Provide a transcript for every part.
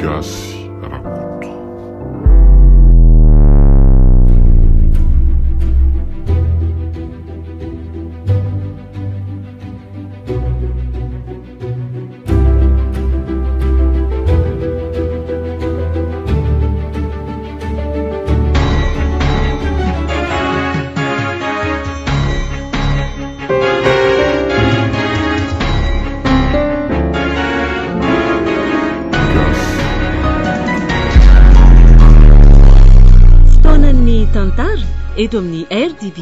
gasy rakoto. Tantara eto amin'ny RDB.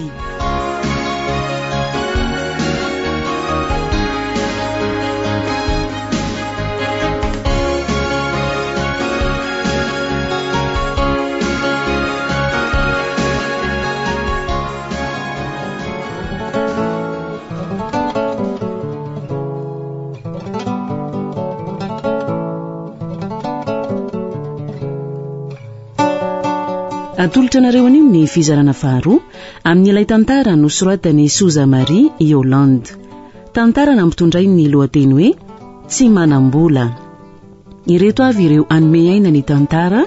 Atolotra nareo anio ny fizarana faharoa amin'ny ilay tantara nosoratany Souza Marie Yolande. Tantara nampitondray ny lohateny hoe tsy manambola. Ireto avy ireo anome aina ny tantara: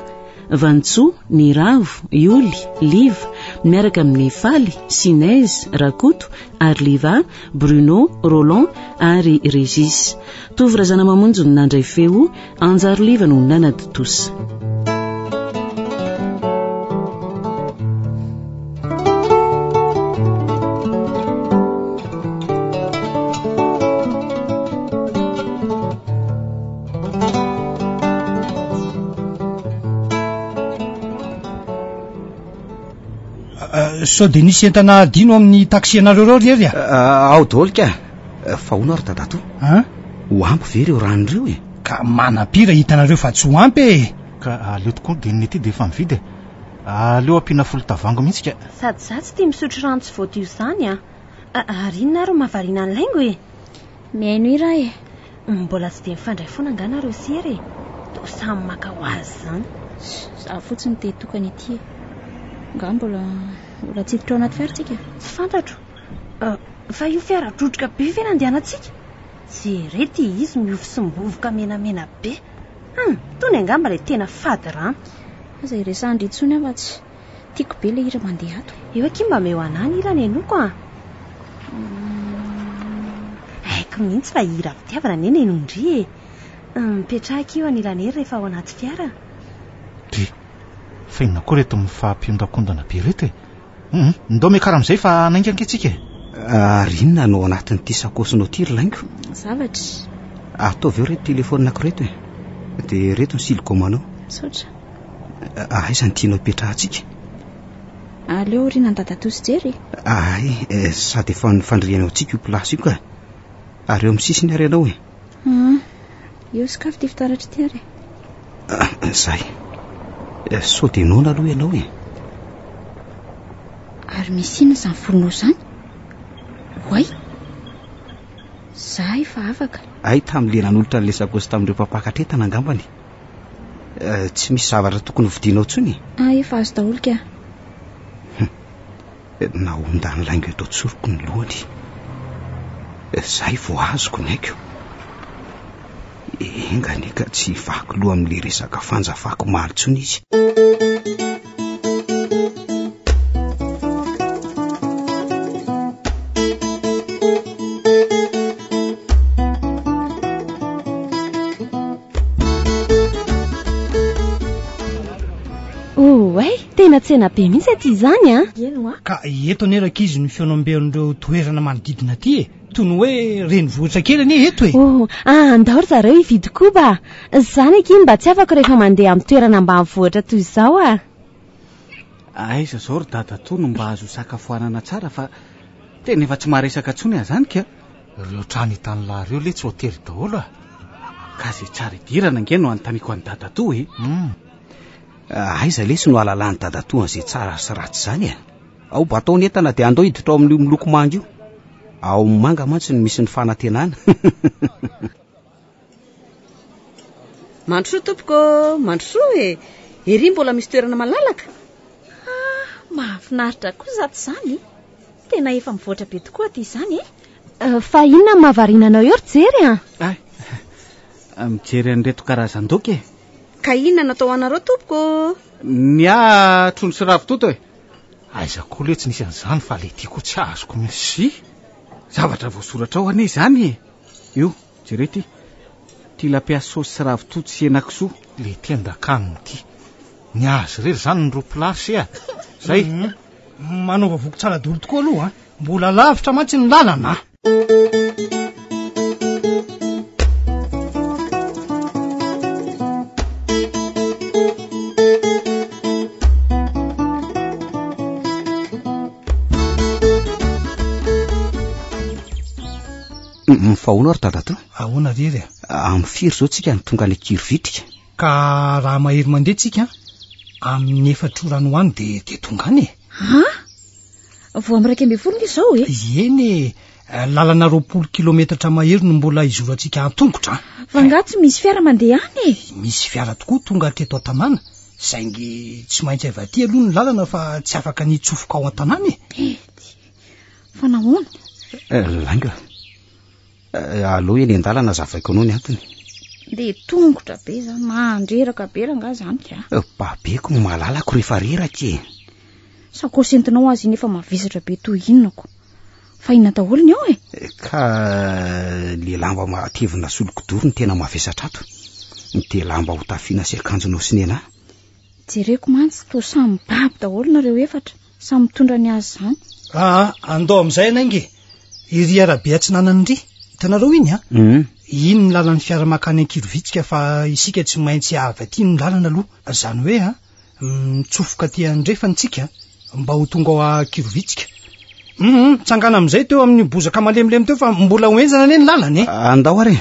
Vantsoa, Niravo, Ioly, Liva, miaraka amin'ny Faly, Sinez, Rakoto, Arliva, Bruno, Roland ary Régis. Tovrazana mamonjy no nandray feo, Anjaro Liva no nanaditosa. Sao dia nisy entana dino amin'ny taksi anareo reo rery ao daholo ka fa hono ary dadato ho ampy ve ireo ranon'ireo e? Ka manapira hitanareo fa tsy ho ampy e. Ka aleo tokoa dia ny ety dia efa mividy aleo ampiana folo tavango mihitsy ka. Sady za tsy tia misotro rano tsy voadio izany ary inona ary mahavariana ny laingo e? Miaino ira e? Mbola tsy dia mifandray foana anganareo sery e. To samy maka ho azy zany. Za fotsiny dia tokana ity e. Nga mbola tsifitra ao anaty fiaratsika. Tsy fantatro. Fa io fiara drotroka be ve nandehanantsika? Jerety izy miofo sy mibovoka menamena be. Tony angamba ilay tena fady rano. Aza iresahany ritsony aho fa tsy tiako be ilay hira mandeha ato. Eo aky mba meo anany ira ny enoko Haiko mihitsy fa hira fitiavana neny enondry e. Mipetrahaka io anilanery rehefa ao anaty fiara. Fa inona koa reto mifampiondakondana be reto e? Ndao mekara amin'izay fa nainga anketsika e? Ary inona no anatin'ity sakosinao ity ry laingo? Zavatra. Ataovy eo reto telefoninako reto e. Dia reto ny siligomanao. Saotra. Aiza ny tianao hipetrahantsika? Aleo rinan dadatosy jery. Sady efa nifandrianao antsika io plasy io ka. Ary eo amin'ny sisiny ary ianao e. Eo sakafo ty fitaratra ty ary. Zay. Sao dia nona aloha ianao e. Ary misy inona izany volonao izany? Hoay, za efa afaka. Tamin'ilay nanolotra n'ilay sakosy tamin'ireo mpampakatretana angambany. Tsy misy zavatra tokony vidianao tsony. Efa azo daholo ka. Nahonda ny laingo eto tsoroko ny lohany. Zay vao azoko ny aiko. Engany ka tsy vaky loha amin'ilay resaka fanjafako maro tsony izy. Tena tsena be mihitsy aty izany Ka eto aneraka izy ny fionombeon'ireo toerana manodidina aty e. Toy ny hoe renivohitra kely anie eto e. Andahoro zareo hividy koba. Zany aky mba tsy afaka rehefa mandeha amin'ny toerana ambanivohitra toy izao Aiza zao ry dadatono mba azo sakafoanana tsara fa tena efa tsy maharesaka tsony azany ka. Ireo trano hitany lahareo le tsy hotely daholo Ka zay tsara idirana nge no anontaniko an'i dadato e. Aiza lesy no alalany dadatoa an'izay tsara sy ratsy zany Ao mba ataony entana dia andao hiditra ao amin'io miloko manga io. Ao manga mantsy no misy ny fanantenana. Mandrosoa tompoko, mandrosoa e. Ery mbola misy toerana malalaka. Mahafinaritra koa zato izany. Tena efa mivoatra be tokoa aty izany Fa inona ny mahavariana anao eo ry jery mijery an'ireto karazan-doka Ka inona natao anareo tompoko? Ny trondro sy ravitoto e. Aiza koa le tsy nisy an'izany fa le tiako tsy azoko mihitsy. Zavatra voasoratra ao ane izany e. Io, jerety. Tilapia saosy sy ravitoto sy henakisoa. Le tian-dakaniny ty. Ny azy rery zany ny 2 plasy a. Zay. Manaova voko tsara dolo tokoa aloha, mbola lavitra mantsy ny lalana. Fahoana ary tadato? Ahoana rery? Amin'ny firy zao tsika ny tonga any Kirovitrika. Ka raha mahery mandeha tsika amin'ny 4 rano any de tonga any e. Vao amin'ny 2.20 izao e? Eny e, lalana 20 kilometatra mahery no mbola izorantsika an-tongotra. Fa nga tsy misy fiara mandeha any e? Misy fiara tokoa tonga hatreto an-tanàna, saingy tsy maintsy avy aty aloha ny lalana fa tsy afaka nitsofoka ao an-tanàna e. Fa nahoana? Langa. Aloha eny an-dalana zavaiko anao ny antony. De tongotra be zany, mandreraka be nga zany ka. Babeko no mahalalako rehefa reraka e. Sakosy entinao azy iny efa mavesatra be toy inonako. Fa inona daholo ny ao e? Ka le lamba matevina solokodoro ny tena mavesatra ato. De lamba ho tafiana sy akanjonao sy nena. Jereko mantsy to samy baby daholo nareo efatra, samy mitondra ny azy zany. Andao amin'izay anainge. Iry arabe atsinanany ry. Hitanareo iny a? Iny ny lalan'ny fiara makany Kirovitsika fa isika tsy maintsy avy aty ny lalana aloha. Zany hoe mitsofoka aty andrefany tsika mba ho tonga ao a Kirovitsika. Tsangana amin'izay teo amin'ny bozaka malemilemy teo fa mbola hoenzana ane ny lalana e. Andao ary.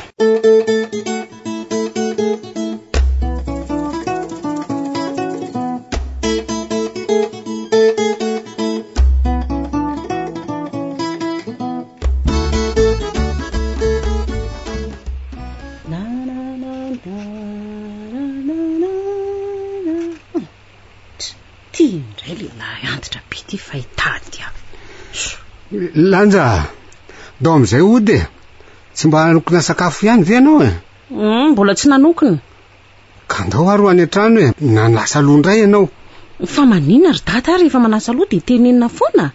Lanja, dao amin'izay ody e. Tsy mba nanokona sakafo ihany ve ianao e? Mbola tsy nanokona. Ka andao aro any an-trano e, nanasa loha indray ianao. Fa maninona ry data rehefa manasa loha de tenenina foana.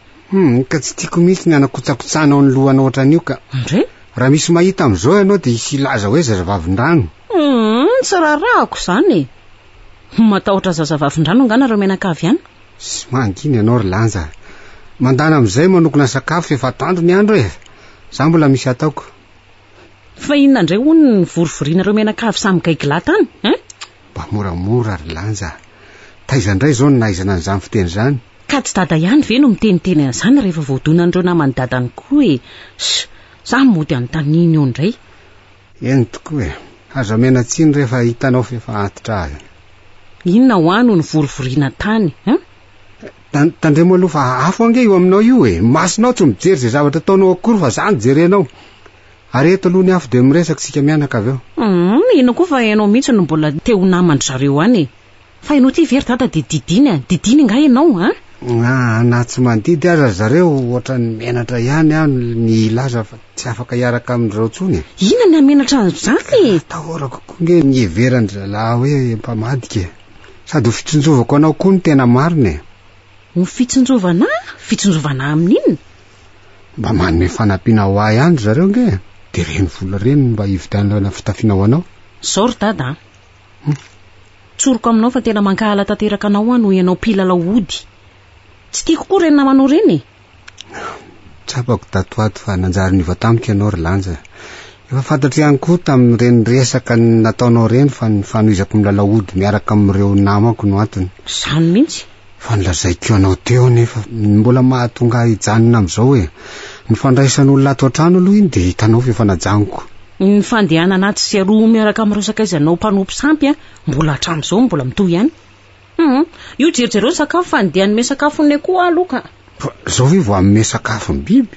Ka tsy tiako mihitsy ny anakotsakotsanao ny lohana ohatran'io ka. Andre? Raha misy mahita amin'izao ianao de hisy laza hoe zazavavin-drano. Tsy rarahako zany e. Matahotra zazavavin-drano anganareo menakavy ihany. Sy mangina ianao ry Lanja. Mandana amin'izay manokona sakafo efa tandro ny andro e. Za mbola misy ataoko. Fa inona indray hono ny vorovorianareo menakavy samy gaigila tany? Mba moramora ry Lanja. Taiza indray zao no naizana an'izany fiteny zany. Ka tsy dada ihany ve no miteniteny an'izany rehefa voadonan'ireo namany dadany koa e. Za mody anontaniny eo indray. Eny tokoa e. Azo amena tsiny rehefa hitanao fefa antitra azy. Inona ho any no ny vorovoriana tany? Tandremo aloha fa afo ange io aminao io e. Masinao tsy mijery zay zavatra ataonao akory fa zany jerenao. Ary eto aloha ny afo de miresaka sika mianaka avy eo. Ino koa fa ianao mihitsy no mbola teo namandry zareo any e. Fa ianao ty very dada de didiny nga ianao na tsy mandidy aza zareo ohatra ny menatra ihany ny ilaza fa tsy afaka hiaraka amin'ireo tsony. Ina ny amenatra an'izany? Tahorako koa nge ny heverany zalahy hoe mpamadika. Sady ho fitsinjovako anao koa ny tena marina. Ho fitsinjovana? Fitsinjovana amin'inona? Mba manome fanampiana ho ahy ihany zareo nge. De reny vola reny mba hividianana fitafiana ho anao. Zao ry dada. Tsoroko aminao fa tena mankahala tanteraka anao noho ianao mpilalao ody. Tsy tiako koa reny namanao reny. Tsapako tatoato fa nanjary niva tamiko ianao ry Lanja. Efa fantatry ihany koa tamin'ireny resaka nataonao reny fa ny fanoizako milalao ody miaraka amin'ireo namako no antony. Zany mihitsy. Fa nilazaiko anao teo nefa mbola mahatonga hijanona amin'izao e. Ny fandraisan'olona ato an-trano aloha iny de hitanao fefa najanoko. Ny fandehana anaty sy aroa miaraka amin'ireo sakaizanao mpanompo sampy mbola hatramin'izao mbola mitohy ihany. Io jerijereo sakafo fa andeha hanome sakafo ny koa aloka. Zao ve vao hanome sakafo ny biby?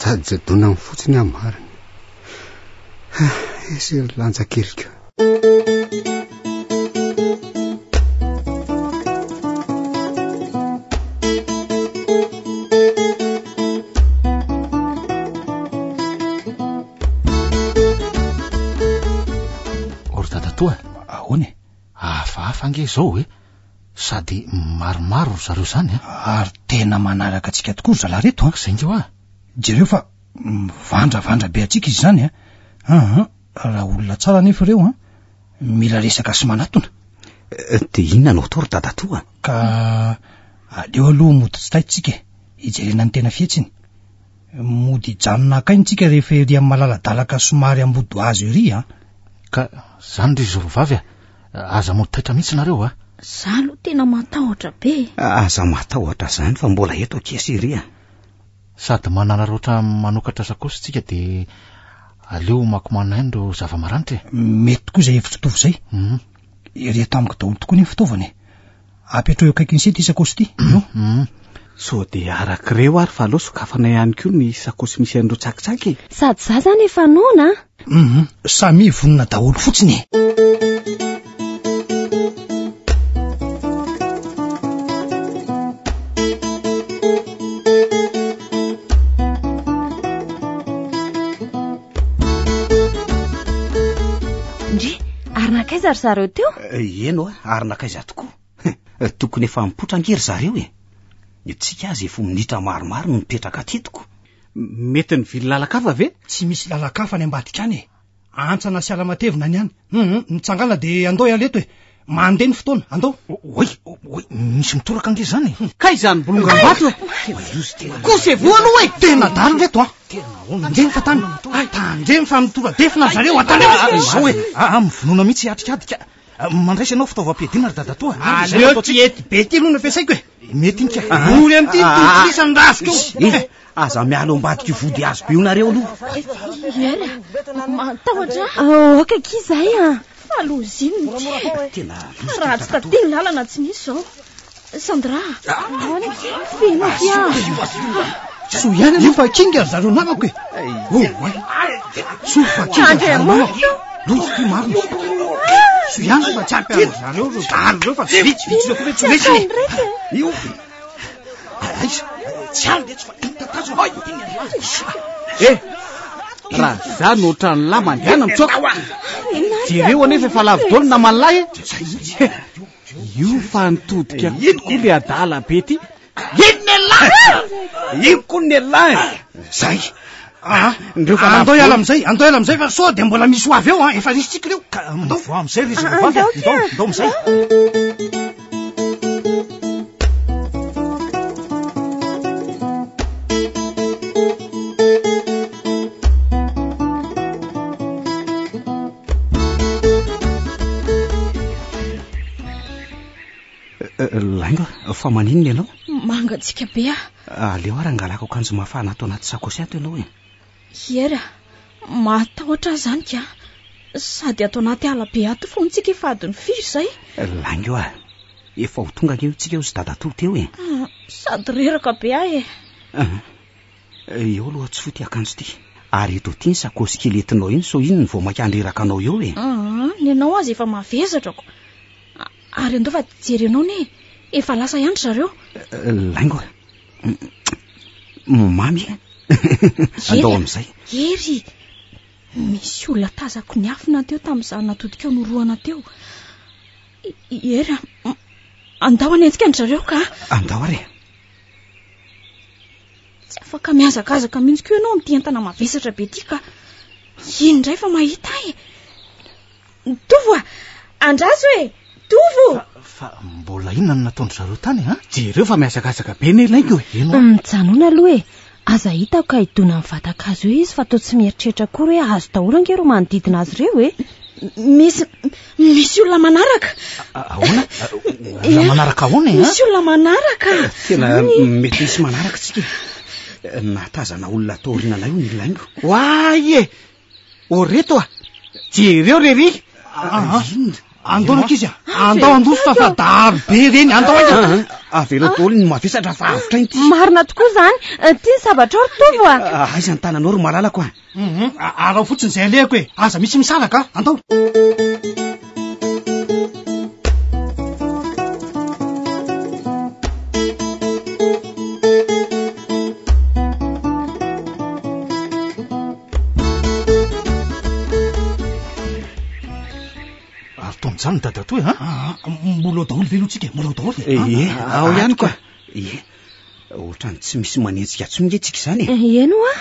Jadona ny fotsiny amin'ny mariny. Esy Lanja keliko. hafa nge zao hoe sady maromaro ry zareo zany ary tena manaraka atsika tokoa ry zalareto zay nge hoa jereo fa vandravandra be atsika izy zany raha olona tsara nefa ireo mila resaka sy manatona. De inona no atao ry dadatoa? Ka aleo aloha mody tsy taitsika ijerena ny tena fietsiny. Mody janona akaintsika rehefa ery amin'ny malaladalaka somary ambodo azo ery ka zany ry zorovavy aza mody taitra mihitsy nareo za aloha tena matahotra be. Aza matahotra zany fa mbola eto akesy ery sady manana roatra manokatra sakosy tsika de aleo makomanaindro zava-maranitra mety tokoa zay efitra tovo zay. Ireto amiko daholo tokoa ny fitaovana apetrao eo akaiky ny sety sakosy ty so de arak'ireo ary fa aloha sokafana ihany koa ny sakosy misy an'ireo tsakitsaky sady za zany efa nona samy vonona daholo fotsiny. Arinakaiza ry zareo teo? Eno arinakaiza tokoa. Tokony efa mipotra angery zareo tsika azy efa minitra maromaro no mipetraka titoko. Mety ny vily lalakafa ve? Tsy misy lalakafa ny ambadika any antsana sy alamatevina ny any nitsangana de andao ialeto mandeha ny fotoana andao. Oy misy mitoraka ange zany ka izany bolongambato kosy voano tena dalo reto ndreny fa tany tandreny fa mitora defina zareo zao mivonona mihitsy atrikadika mandraisy anao fitaovam-piadina ry dadatoa aleo tsy ety be ty aloha nafiasaiko mety inka ory amty totisany rasiko aza mialo ambadika vody azo be onareo aloha matahotra akaiky izay faloziny tena raha tsy tatiny lalana tsy misy zao Sandra feno so ihany aloha fa kinga ry zareo namako so fa kinga loty maro so ihany fa tsy ampy ary zareo ro dalo reo fa tsy vitsivitsy reo tsy lesy io tsy aly de tsy fa raha zany ohatrany lahy mandeana mitsoka jereo anefa efa lavidolo na manlahy io fa nitodika koa le adala be ty ino koa ny lahy zay andao iala amizay fa so de mbola misy ho avy eo efa risy tsika reo ka andao vo amizay ry zavaavy andao amizay laingo fa maninona ianao mangatsika be aleo ary angalako akanjo mafana ato anaty sakosy ato ianao era matahotra zany ka sady ato anaty ala be ato fontsika efa adiny firy zay laingo efa ho tonga eo tsika eo sy dadatolo teo sady reraka be eo aloha tsy foty akanjo ty ary eto ty ny sakosy keletinao iny so iny ny vao makandreraka anao eo ny anao azy efa mavezatrako ary andao fa jerenao ne efa lasa ihany zareo laingo mamy andao amizay ery misy olona tazako ny afina teo tamin'izany natodika noroana teo era andao anentsika ny zareo ka andao ary tsy afaka miazakazaka mihitsy ko ianao amity entana mavesatra be ty ka indray fa mahita tovo andraso tovo fa mbola inona no nataondry zareo tany jereo fa miazakazaka be ne laingo mijanona aloha aza hitako ka idona amin'ny vatakazo eo izy fa tao tsy mieritreritra kory hoe azo daholo ankero manodidina azy ireo misy olona manaraka ahoana olona manaraka ahoana misy olona manaraka tena mety misy manaraka tsika natazana olona taorinana io ny laingo waye oreto jereo rery andao nak'izy andao andoso fa daro be reny andao avela daholo ny mavesatra fa avotra iny ty marina tokoa zany ty ny sabatra ro tovo aiza ny tananao ro malalako arao fotsiny zay alehako aza misy misalaka andao zany dadatoe mbola daholo velotsika mbola daholo ao ihany koa ohatrany tsy misy manetsika atsongatsika zany eno a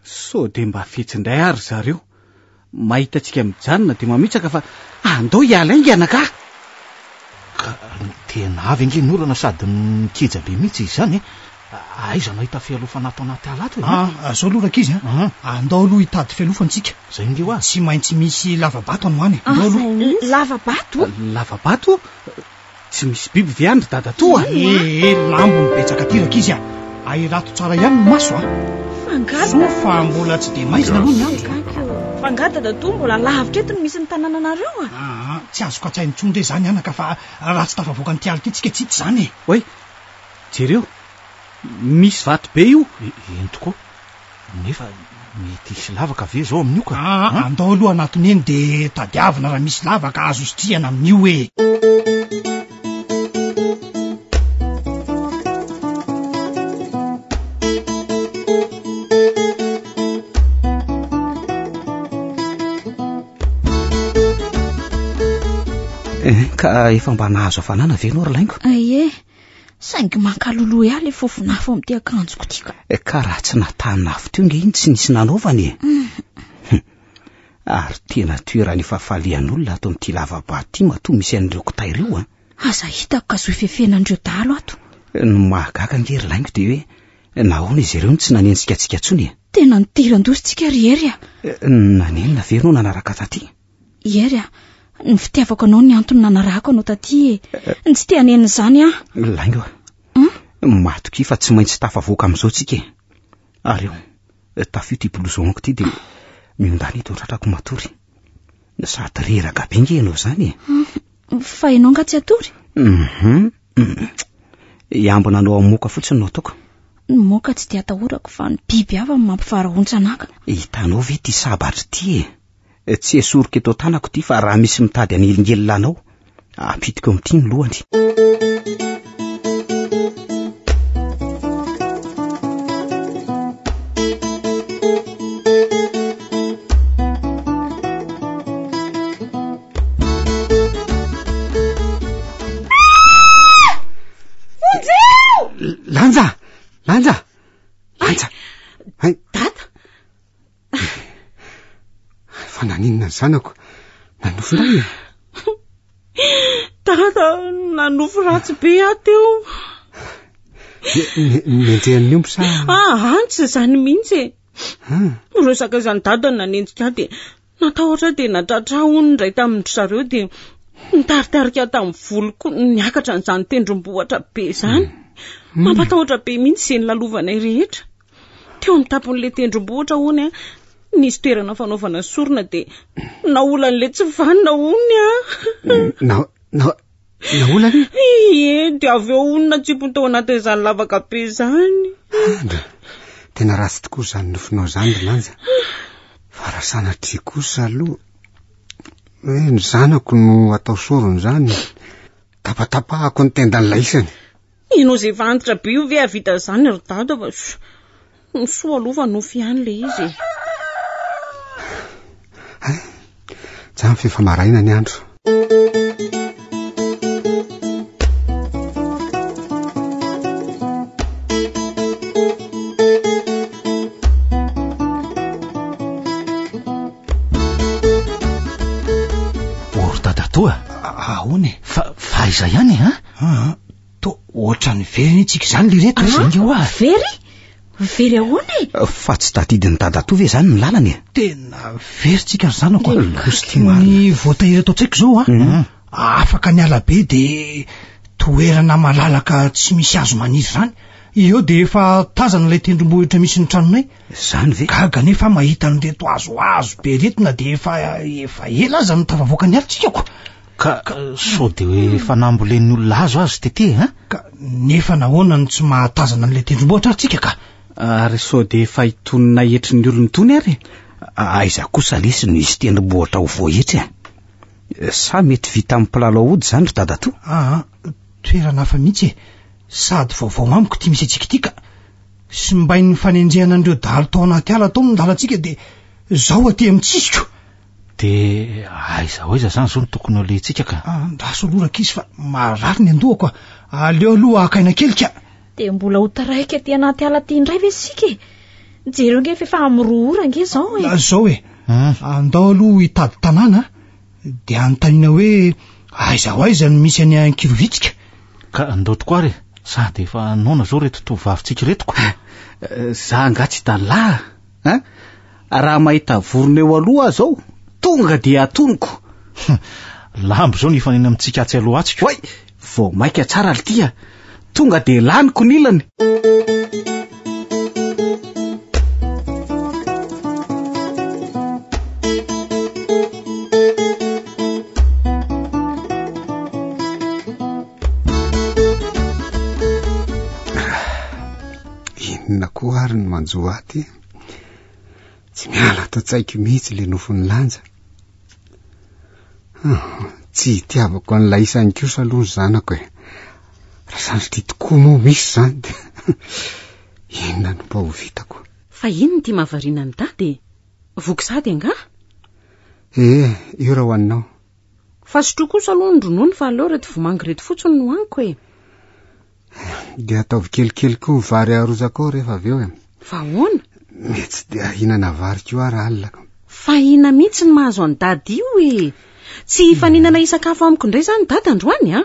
so de mba fetsindray ary zareo mahitatsika mijanona de mamitsaka fa andao hiala inganaka tena avy ange norana sady mikija be mihitsy izy zany aiza mahita fialofa natao anaty alato zao loraka izy andao aloha hitady fialofantsika zay nge hoa tsy maintsy misy lavabato anoany lavabato tsy misy biby viandry dadatoa lambo mibetsaka tiraka izy airato tsara ihany no maso fa mbola tsy de maizina aloha ny andro fangadadatoa mbola lavitra eto no misy ny tanànanareo tsy azoko atsainy tsondre zany anaka fa raha tsy tafavoaka ny tialy ty tsika tsy ity zany oe jereo misy vato be io eny tokoa nefa mety isy lavaka ve zao amin'io ka andao aloha anatony eny de tadiavina raha misy lavaka azo sitriana amin'io e ka efa mba nahazo hafanana ve no ry laingo aie saingy mankaloloha ihah le fofonafo amin'ity akanjoko tika ka raha tsy natany nafo teo nge iny tsy nisy nanaovany ary tena toerany fafalian'olona ato amin'ity lavabaty matoa misy an'ireo kitay ireo aza hitako ka zoe fefenandreo dalo ato no mahagaga nge ry laingo de hoe nahoana izy ireo ny tsy nanentsika atsika tsony tena nitirandositsika riery nanenina ve no nanaraka taty iery ny fitiavako anao ny antony nanarako anao taty ny tsy te hanenina zany laingo matoky fa tsy maintsy tafavoaka amin'izao tsika ary tafio ty blouson-ko ty de miondany eto tratrako matory sady reraka be nge ianao zany fa ianao nga tsy atory iambona anao amoka fotsiny no ataoko ny moka tsy de atahorako fa ny biby ava mampifarahontsyanaka hitanao ve ty sabatra ty tsy esorika eto tanako ty fa raha misy mitady anelingelilanao apitiko amin'ity ny lohany lanja data fa naninona ny zanako nanofo lay data nanofo ratsy be ateo nenjehan'ny ompo sa antsy zany mihitsy resaka izany dada nanenjika de natahotra de natratra ony ndray tamin'ny zareo de nitaritarika tamin'ny voloko niakatra n'izany tendrombohatra be zany mampatahotra be mihitsy zay ny lalovanay rehetra teo ny tapon'le tendrombohatra ony nisy toerana fanaovana sorona de naolan'le tsy vanina ony naolany de avy eo onina tsipony tao anatin'izany lavaka be zany tena ratsy tokoa zany nofinao zany lanja fa raha sanatria kosa aloha hoe ny zanako no atao sorony zany tapatapahako ny tendany laisany inao zay vantitra be io ve avita zany ry dada fa ny soa aloha fa nofy ihany le izy jamy fefa maraina ny andro ordadatoa ahony fa iza ihany to ohatrany very itsika zany le reto zange hoa very ahoany fa tsy tadidiny dadatoa ve zany ny lalany tena veritsika ry zanako ny voatahiry atao tsaiko zao afaka ny ala be de toerana malalaka tsy misy azo maniry zany io de efa tazana ilay tendrombohitra misy ny tranonay zany ve gaga nefa mahita nyreto azo be retina de efa ela aza ny tafavoaka ny alytsikako ka so de hoe efa nambolen'ny olona azo azy tete ka nefa nahoana ny tsy mahatazana n'ilay tendrombohitra arytsika ka ary so de efa hitonina etry ny olony tony ary aiza kosa lesy no izy tendrombohitra ho voahetry sa mety vita amin'ny mpilalao ody zany ry dadatoa toerana hafa mihitsy sady vaovao amiko ty misy atsika tika sy mbain'ny fanenjehana an'ireo dalo tao anaty ala tao ny lalantsika de zao aty amintsisiko De aiza zany zao ny tokony alentsika ka. Ndaso loraka izy fa marary ny andohako aleo aloha akaina kelika. De mbola ho taraika ty anaty ala ty indray ve sika? Jereo nge fa amroora nge zao e. Zao e. Andao aloha hitady tanàna de anontaniana hoe aiza no misy any Ankirovitsika. Ka andao tokoa re. Sady efa nona zao reto tovavitsika retoko. Za ngatsy tala. Raha mahita vorona eo aloha zao tonga de atonoko. Lambo zao nifanena amintsika atsy aloha atsika. Hoy, vao maika tsara altia. Tonga de laniko nilany. Inona koa ary ny manjo aty? Tsy miala ato tsaiky mihitsy le nofony lanja. Tsy hitiavako an'ilay isany kosa aloha ny zanako e. Raha sandry tokoa moa misy zany de inona no mba ho vitako. Fa ino ty mahavariana ny dady? Voky anga? Io raha ho anao. Fa sotroa kosa aloha ny ronono fa aleo reto vomangy reto fotsiny no haniko e. De ataovy kelikely koa vary arozako rehefa avy eo e. Fa hoana? Metsy de ahinana vary koa ary alina. Fa ina mihitsy ny mahazo any dady io e. Tsy hifaninana isakafo amiko indray zany dady androany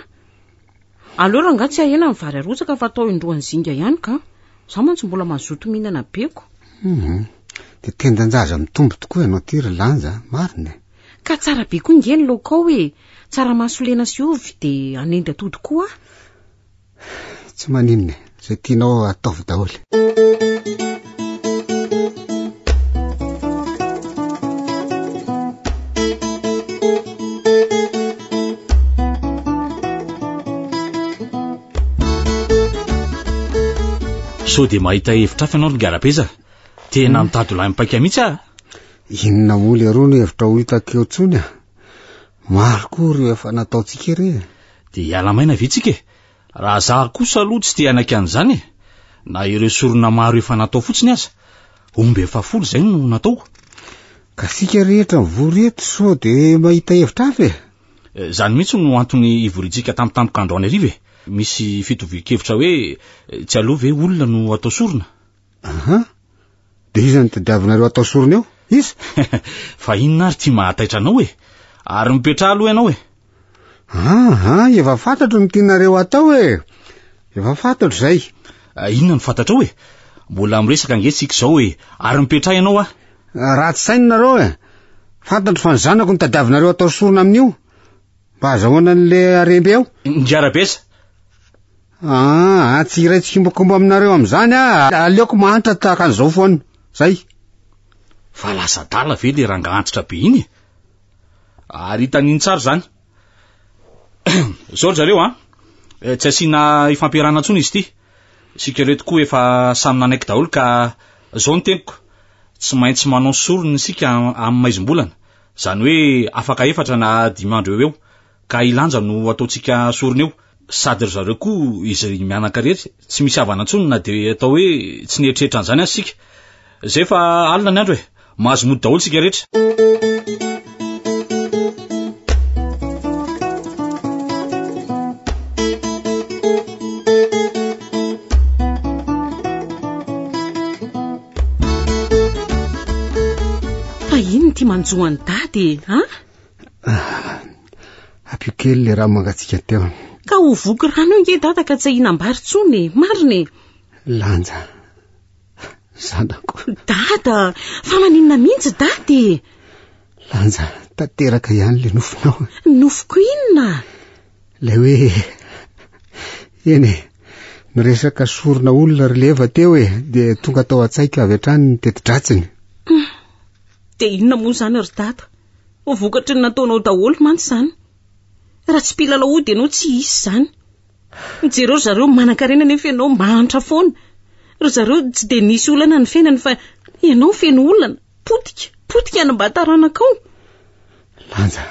Aleo raha ngatsy ahena ny vary arozaka fa atao indroany zinga ihany ka. Za mantsy mbola mazoto mihinana beko. De tendanjaza mitombo tokoa ianao ty ry lanja, marina. Ka tsara be koa ngeny lokao e. Tsara masolena sy ovy de anendy atody koa. Tsy maninona, zay tianao ataovy daholo. So de mahita hevitra hafa ianao Garapeza. Tena mitady lahy mipaika mihitsy Inona moly aro no hevitra ho hitako eo tsony Maro koa ireo efa nataontsika re. De hiala maina vitsika e. Raha za kosa aloha tsy te anaka an'izany e. Na ireo sorona maro efa natao fotsiny aza. Omby efa folo zay no natao. Ka sika rehetra mivory eto so de mahita hevitra hafa e. Zany mihitsy no antony ivoritsika tampotampoka androany ariva e. Misy fitovi-kevitra hoe tsy aleo ve olona no atao sorona. De iza ny tadiavinareo atao sorona eo? Iza? Fa inona ary ty mahataitra anao e. Ary mipetra aloha ianao e. Efa fantatro ny tianareo atao e. Efa fantatro zay. Inona no fantatra hoe? Mbola miresaka angesika zao e. Ary mipetra ianao ratsy sainareo e. Fantatro fa ny zanako ny tadiavinareo atao sorona amin'io. Mba azahoana an'le aremby ao. Ngiarabesa. Tsy iray tsikimbakomba aminareo am'izany aleoko mahantra tahaka an'izao foana. Zay. Fa lasa dala ve le ranga antitra be iny? Ary hitaniny tsara zany. Zao zareo tsy asiana ifampiarana tsony izy ty. Sika reto koa efa samy nanaiky daholo ka zao ny tempoko. Tsy maintsy manao sorony sika amin'ny maizim-bolana. Zany hoe afaka efatra na 5 andro eo. Ka ilanja no ataotsika sorony eo. Sady ry zareo koa izy mianaka rehetra tsy misy havana tsony na de atao hoe tsy nieritreretra an'izany azy sika. Zay fa alina ny andro e. Mahazo mody daholo sika rehetra. Fa ino ty manjoany dady Apio kely le raha mangatsika teo. Ka ho voky rano io nge dada ka tsy hihinam-bary tsony marina. Lanja. Zanako. Dada, fa maninona mihitsy dady? Lanja, tanteraka ihany le nofinao. Nofoko inona? Le hoe eny miresaka sorona olona ry leva teo de tonga tao an-tsaiko avy hatrany ny teti-dratsiny. De inona moa zany ry dada? Ho vokatry ny nataonao daholo mantsy zany. Raha tsy mpilalao dia ianao tsy hisy zany. Jereo zareo manan-karena nefa ianao mahantra foana. Ry zareo tsy de nisy olana ny fiainany fa ianao feno olana. Potika ny mba taranakao. Lanja,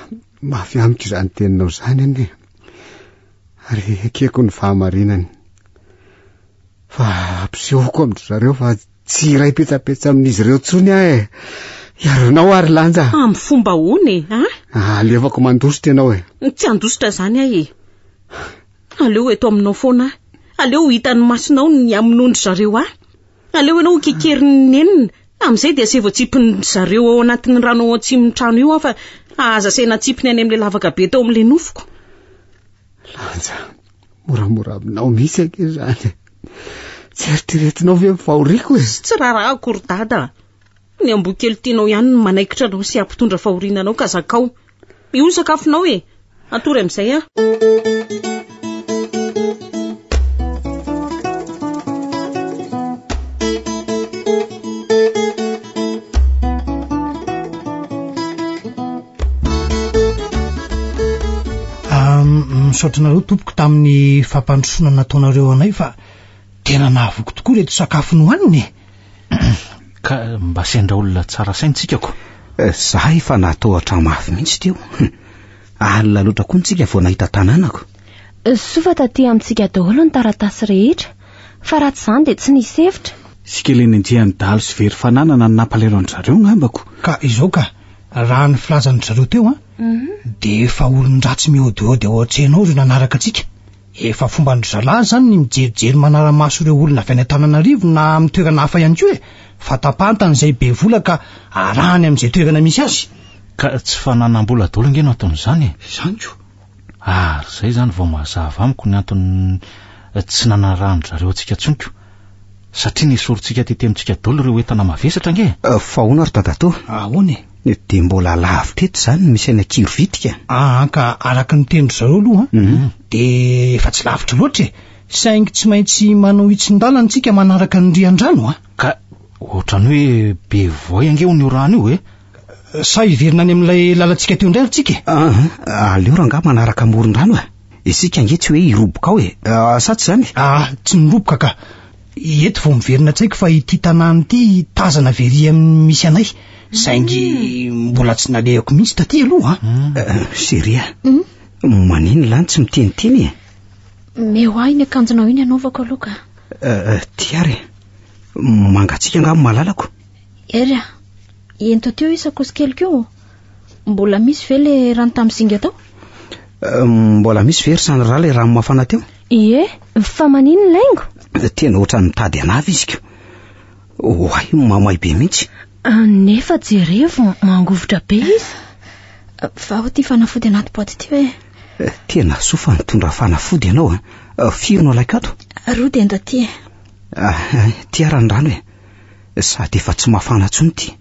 mafy amiko izany teninao zany ane. Ary ekeko ny fahamarinany. Fa ampisehoako amin'y zareo fa tsy iray petsapetsa amin'izy ireo tsony Iaranao ary lanja. Amin'ny fomba hony alevako mandositra ianao e. Tsy andositra zany ahy e. Aleo eto aminao foana. Aleo hitan'ny masonao ny amin'ondry zareo ahy. Aleo ianao kikerin'ny nenina. Amin'izay dia sy voatsipiny zareo ao anatin'ny rano ao atsimon'ny trano io fa aza saina tsipiny any amin'ilay lavaka be tao amin'ilay nofoko. Lanja, moramora aminao misy ake zany. Tsy eritreretinao ve fahoriako e? Tsy raha akory dada. Ny amboa-kely tianao ihany no manaikitra anao sy ampitondra fahorinanao ka zakao. Io ny sakafonao e. Atory amin'izay a. Misaotranareo tompoko tamin'ny fampandrosoana nataonareo anay fa tena nahavoky tokoa reto sakafo nohaniny. Ka mba sendra olona tsara saintsika ko. Zaho efa nataotra mafy mihitsy teo. Alina loatra koa ntsika vao nahita tanànako. Sofa taty amintsika daholo ny taratasy rehetra, fa raha tsy izany dia tsy nisy hevitra. Sikelenenjian'ny dahalo sy very fananana ny nampalero an-dry zareo ngambako. Ka izao ka raha ny filazan'ny zareo teo dia efa olon-dratsy mihodyhody ao an-tsenao ry nanaraka antsika. Efa fomba ny zalahy zany ny mijerijery manara-maso ireo olona avy any Antananarivo na amin'ny toerana hafa ihany koa e. Fatapantany izay be vola ka arahany amin'izay toerana misy azy. Ka tsy fananam-bola daholo angeno ataon'izany. Izany ko. Zay zany vao mazava amiko ny antony tsy nanarahany zareo antsika tsoniko. Satria nisorontsika tety amintsika daholo ireo entana mavesatra nge. Fa hoana ry dadato? Ahoana e? Dia mbola lavitra eto zany misy any Akilo vitika. Ka araka ny tendry zareo aloha dia efa tsy lavitra loatra e. Saingy tsy maintsy manao hitsin-dalana antsika manaraka ny rian-drano Ka ohatrany hoe be voay ange ny orano io e. Sa hiverina any amin'ilay lalantsika teo indray tsika. Aleo ranga manaraka amoron-drano isika ange tsy hoe hiroboka ao e. Sa tsy zany? Tsy niroboka ka. Eto vao miverina tsaiko fa ity tanàna ity tazana very amin'ny misy anay. Saingy mbola tsy nalehako mihitsy taty aloha Seria. Manino lany tsy miteniteny e? Meo ahy ny akanjonao iny anaovako aloha ka. Tiare. Mangatsika nga malalako. Era. Ento teo isako sikeliko. Mbola misy ve le rano tamin'ny zinga tao? Mbola misy very sany raha le rano mafana teo. Ie, fa manino laingo? Tena ohatrany mitady anavy izy ko. Oay, mamay be mihitsy. Nefa jerevo mangovotra be izy. Fa ho ty fanafody anaty boaty ty hoe. Tena sofa nitondra fanafody ianao fironao laikato. Rody endo aty e. Tiara ny rano e. Sady efa tsy mafana tsony ty.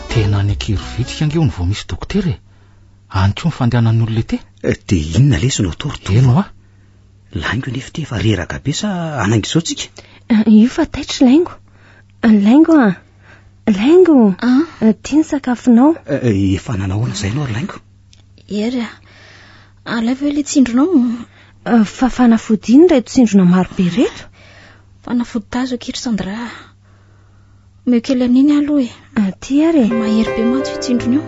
Tena any Kirovitrika ange ny vao misy dokotera e. Anko ny fandehanan'ny olona te. Dia inona lesona torotoro? Eno Laingo nefa ty efa reraka be sa anaingy izao tsika? Io fa taitra laingo. Laingo Laingo. Tia ny sakafonao. Efa nanahoana izay ianao ry laingo? Era. Alay ve le tsindronao? Fa fanafody iny reto tsindrona maro be reto. Fanafody tazo akitry Sandra. Meo kely amin'iny aloha e. Tia re. Mahery be mantsy io tsindrona io.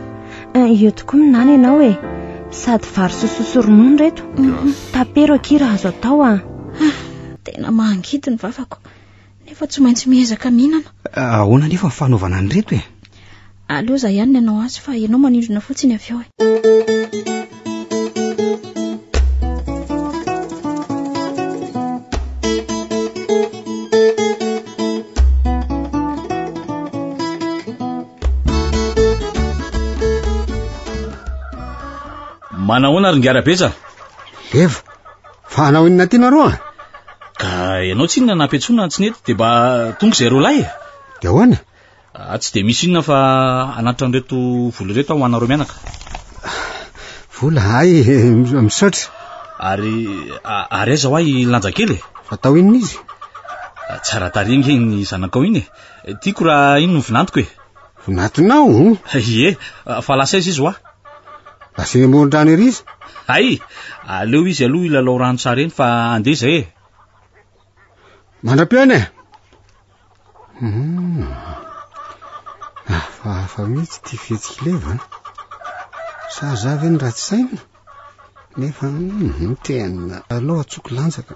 Io tokoa minany ianao e. Sady vary sososo ronono reto. Tapero akira azo atao Tena mahangidy ny vavako. Nefa tsy maintsy miezaka mihinana. Ahoana nefa fanaovana ny reto e? Aleo za ihany ny anao azy fa ianao manindrona fotsiny avy ao e. Manahoana ry ngiarabeza? Eva, fa anao inona ty nareo Ka ianao tsy inona nampetsona tsy nety dia mba tonga izay reo lahy e? Dia ahoana? Tsy dia misy inona fa anatitra an'ireto vola reto aho anareo mianaka. Vola misaotra. Ary aiza ho ahy lanja kely e? Fatao inona izy? Tsara taringe ny zanakao iny e. Tiako raha ino ny vinantoko e. Vinatonao? Ie, fa lasa izy ho ahy. Lasa amoron-drano ery izy? Ay, aleo izy aloha ilalao rano tsara eny fa andeha izay e. Mandram-piona e? hafa mihitsy ty fihetsika leva sa zavy ny ratsy saina nefa tena aloha atsoko lanjaka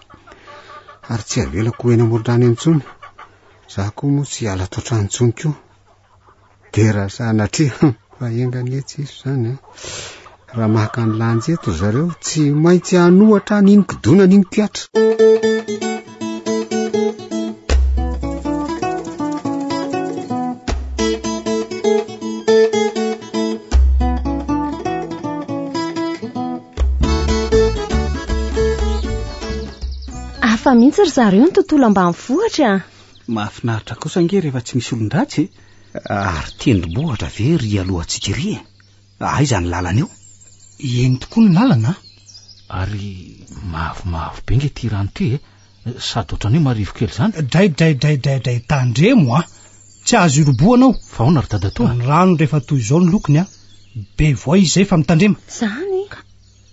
ary tsy avelako eny amoron-drano intsony za koa moa tsy ala toatrano intsony koa de raha sanatria fa engany etsy iso zany raha mahaka ny lanjy eto zareo tsy maintsy hanohatra niny kidona niny kiatra. Fa mihitsy ry zareo ny tontolo ambanivohitra. Mahafinaritra kosa nge rehefa tsy misy olon-dratsy ary tendrombohitra ve ry alohantsika ry aiza ny lalana eo? Eny tokoa ny lalana ary mavomavo be nge ty rano ty sady ohatrany hoe marivo kely zany. Dray tandremo tsy azo iroboanao. Fa ahoana ry dadatoa? Ny rano rehefa toy izao ny lokony be voa izay fa mitandrema. Zany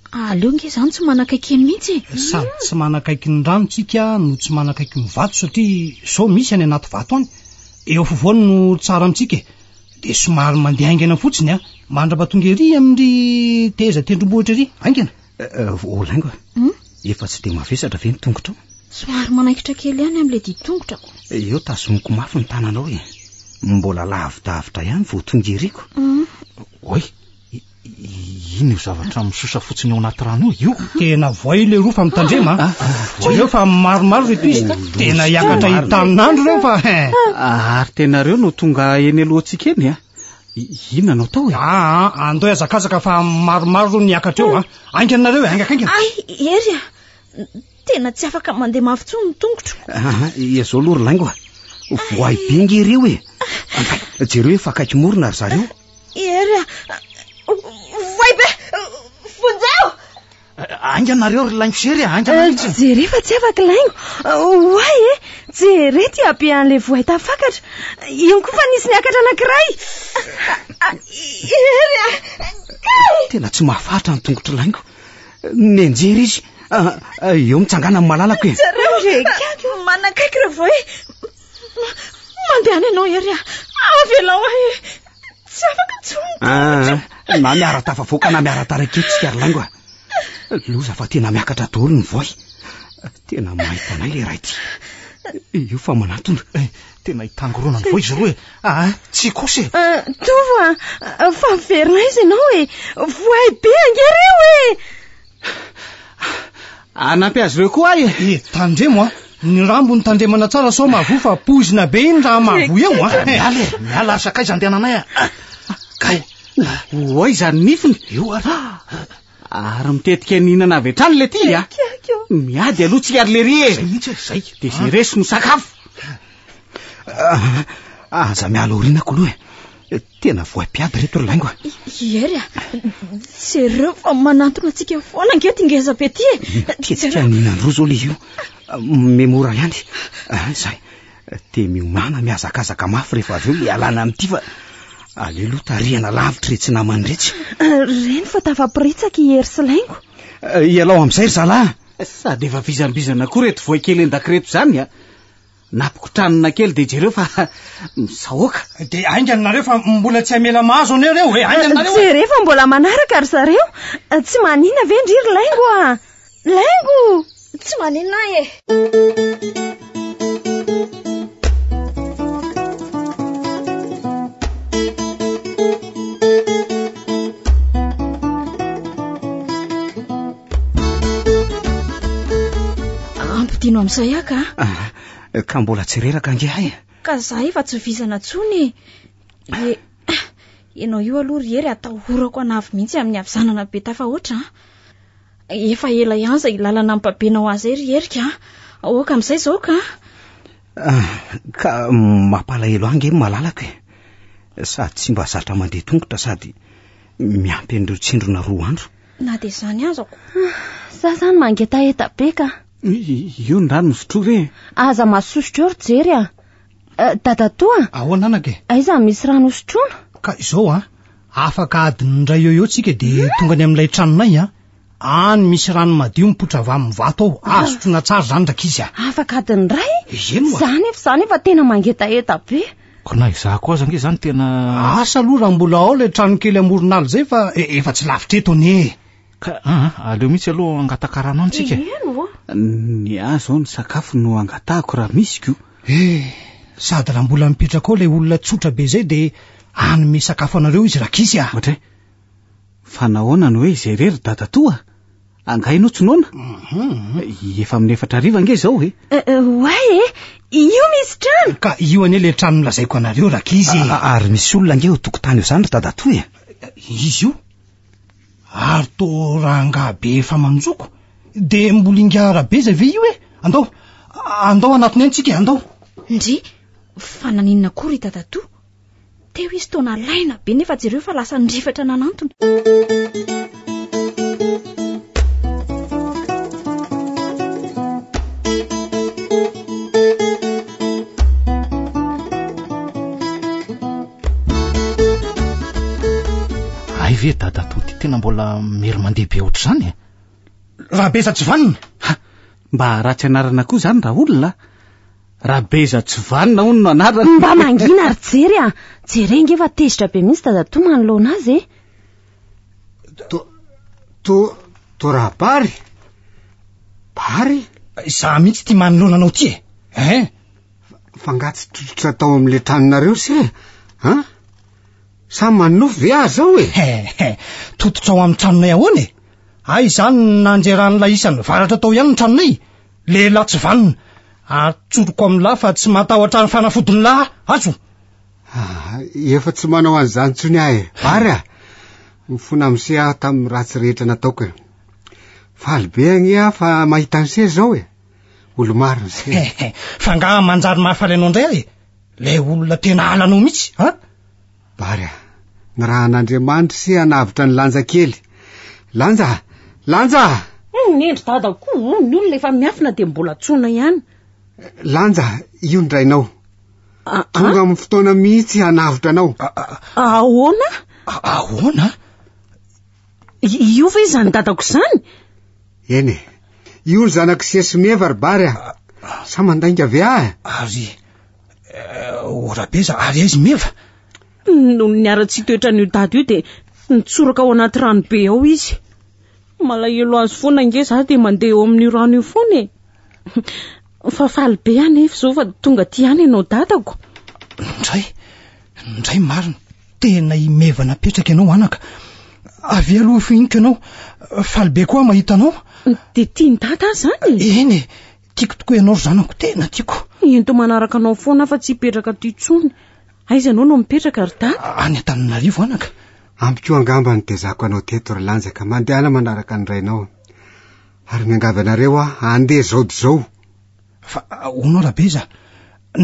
aleo nge zany tsy manakaiky eny mihitsy. Sady tsy manakaiky ny rano tsika no tsy manakaiky ny vato satria sao misy any anaty vato any eo afovoany no tsara amintsika de somary mandeha aingana fotsiny mandrapatonga ery amin'ny teza tendrombohitra ery aingana. Olaingo efa tsy de mavesatra ve ny tongotra? Somary manaikitra kely ihany amin'ilay ditongotrako. Eo tazomiko mafy ny tananao mbola lavidavitra ihany vao tonga eriko. Oy, ino io zavatra misosa fotsiny ao anaty rano io? Tena voay le roa fa mitandrema. Reo fa maromaro reto izy tena hiakatra hitaninandro reo fa ary tenareo no tonga eny alohantsika eny inona no atao andao azakazaka fa maromaro ro niakatra eo ainganareo aingakaingana. Ery tena tsy afaka mandeha mafitsony ny tongotro. Izao aloha ry laingo voay bengy ireo jereo efa akaiky morona ry zareo. Ery voay be fonjeo ainganareo ry laingo sery ainganareo jere fa tsy afaka laingo oay jere ty abe an'le voay tafakatra iny koa fa nisy niakatra anankiray. Tena tsy mahafatra ny tongotro laingo nenjery izy eo mitsangana amin'ny malalako zareo manakaiky re voay mandeha any ianao ery avelao tsy afaka tsony na miara tafavoaka na miara taraketsika ry laingo loza fa tena miakatra daholo ny voay tena mahitanay le ray ty io fa manatona tena hitangorona ny voay izy roa tsy kosy tovo fa miverina izy ianao voay be angereo anampy azy reo koa tandremo ny rambo ny tandremana tsara sao mavo fa pozina be iny raha mavo eo miala ary sakaiza andehananay kay oay zany nifiny eo ary mitetika ninana avy hatrany le ty miady aloha tsy ary le ry zay de zay resy no sakafo aza miala orinako aloha tena voaim-piady reto ry laingo ery jereo fa manantona atsika foana angeto ingeza be ty tetika ninany roa zao le io memora ihany zay de miomana miazakazaka mafy rehefa avy eo le alana amin'ity fa aleloha tarihana lavitra retsy namany retsy reny fa tafampiritsaka ery sy laingo ialao amin'izay ry zalahy sady efa vizambizana koa reto voay kely endakireto zany napikotranina kely de jereo fa misahoaka de ainganareo fa mbola tsy amela mahazo aneo reo ainganareo jere fa mbola manaraka ry zareo tsy manina ve ndriry laingo laingo tsy manina ampidino amin'izay aka ka mbola tsy reraka ange hay ka za efa tsy vizana tsony ianao io aloha ry ery atahorako anavy mihitsy amin'ny avizanana be tafahoatra efa ela ihany zay lalana ampabenao azy ry erika oka amin'izay zao ka mampalahelo ange malalako sady tsy mba zatra mandeha tongotra sady miampy an'ireo tsindrona roa andro na de zany azako za zany mangetaeta be ka io ny rano misotro re aza masosotro eo ry jery dadatoa ahoana anake aiza misy rano sotroana ka izao afaka adiny ray eo tsika de tonga ny amin'ilay tranonay any misy rano madio mipotra avy amin'ny vato ao azotrona tsara zany ndraka izy afaka adiny ray zany efa tena mangetaeta be na izaho koa zange zany tena asa aloha raha mbola ao le trano kely amoron'ala zay fa efa tsy lavitra eto ane ka aleo mihitsy aloha angatakarana antsika ny azo ao ny sakafo no angatahako raha misy ko sady raha mbola mipetraka ao le olona tsotra be zay de anome sakafo anareo izy rakisy ohatray fa nahoana no hoe izay rery dadatoa angainao tsonoana efa amin'ny 4 ariva nge zao oay io misy trano ka io ane le trano nolazaiko anareo rakisy ary misy olona nge ho tokotany eo zany ry dadatoa izy io ary to ranga be efa manjoko de mbola ingara be zay ve io andao anatiny antsika andao ndry fa naninona kory dadatoa teo izy tona laina be nefa jereo fa lasa nirifatra nanantony ay ve dadatoa ty tena mbola mery mandeha be ohatr' zany raha beza tsy vanina mba ratsy anarana koa zany raha olona raha beza tsy vanina hono no anarana mba mangina ary jery jerenge efa tezitra be mihitsy dadatoa manoloana azy to raha bary za mihitsy ty manoloana anao ty fa ngatsy tototra tao amin'le tranonareo se sa manofo ve azy zao tototra ao amin'ny tranonay ahoany ay zany nanjeran'la isany varatra tao ihany ny tranonay le la tsy vanina atsoroko amin'la fa tsy matahotra ny fanafodiny la azo efa tsy manao an'izany tsony ahy bary mifona am'se aho tamin'ny ratsy rehetra nataoko faly be agny fa mahita an'se zao olo marina se fa nga manjary mahafaly anao indray le olona tena alanao mihitsy bary ny raha an'Andriamanitra sy anavitra ny lanja kely lanja nendry dada koa ny olona efa miafina de mbola tsona ihany lanja io ndrainao tonga amin'ny fotoana mihitsy anavitra anao ahoana io fa izany dadako zany eny io ny zanako sesimeva ry bary sa mandainga ve ary orabeza ary aizy meva no niara-tsy toetra n'io dady io de nitsoraka ao anaty rano be ao izy malahelo azy foana nge za de mandeha eo amin'ny rano io foana fa faly be anefa zao fa tonga ty any ianao dadako ndray marina tena imeva napetraka ianao anaka avy aloha fihiniko ianao faly be koa mahita anao de tia ny dada zany eny tiako tokoa ianao ry zanako tena tiako ento manaraka anao foana fa tsy hipetraka ty tsony aiza anao no mipetraka ry dada any Antananarivo anaka ampiko angamba ny tezako anao teto ry lanjaka mandehana manaraka ny rainao ary miangavy anareo andeha zao dy zao fa onao rabeza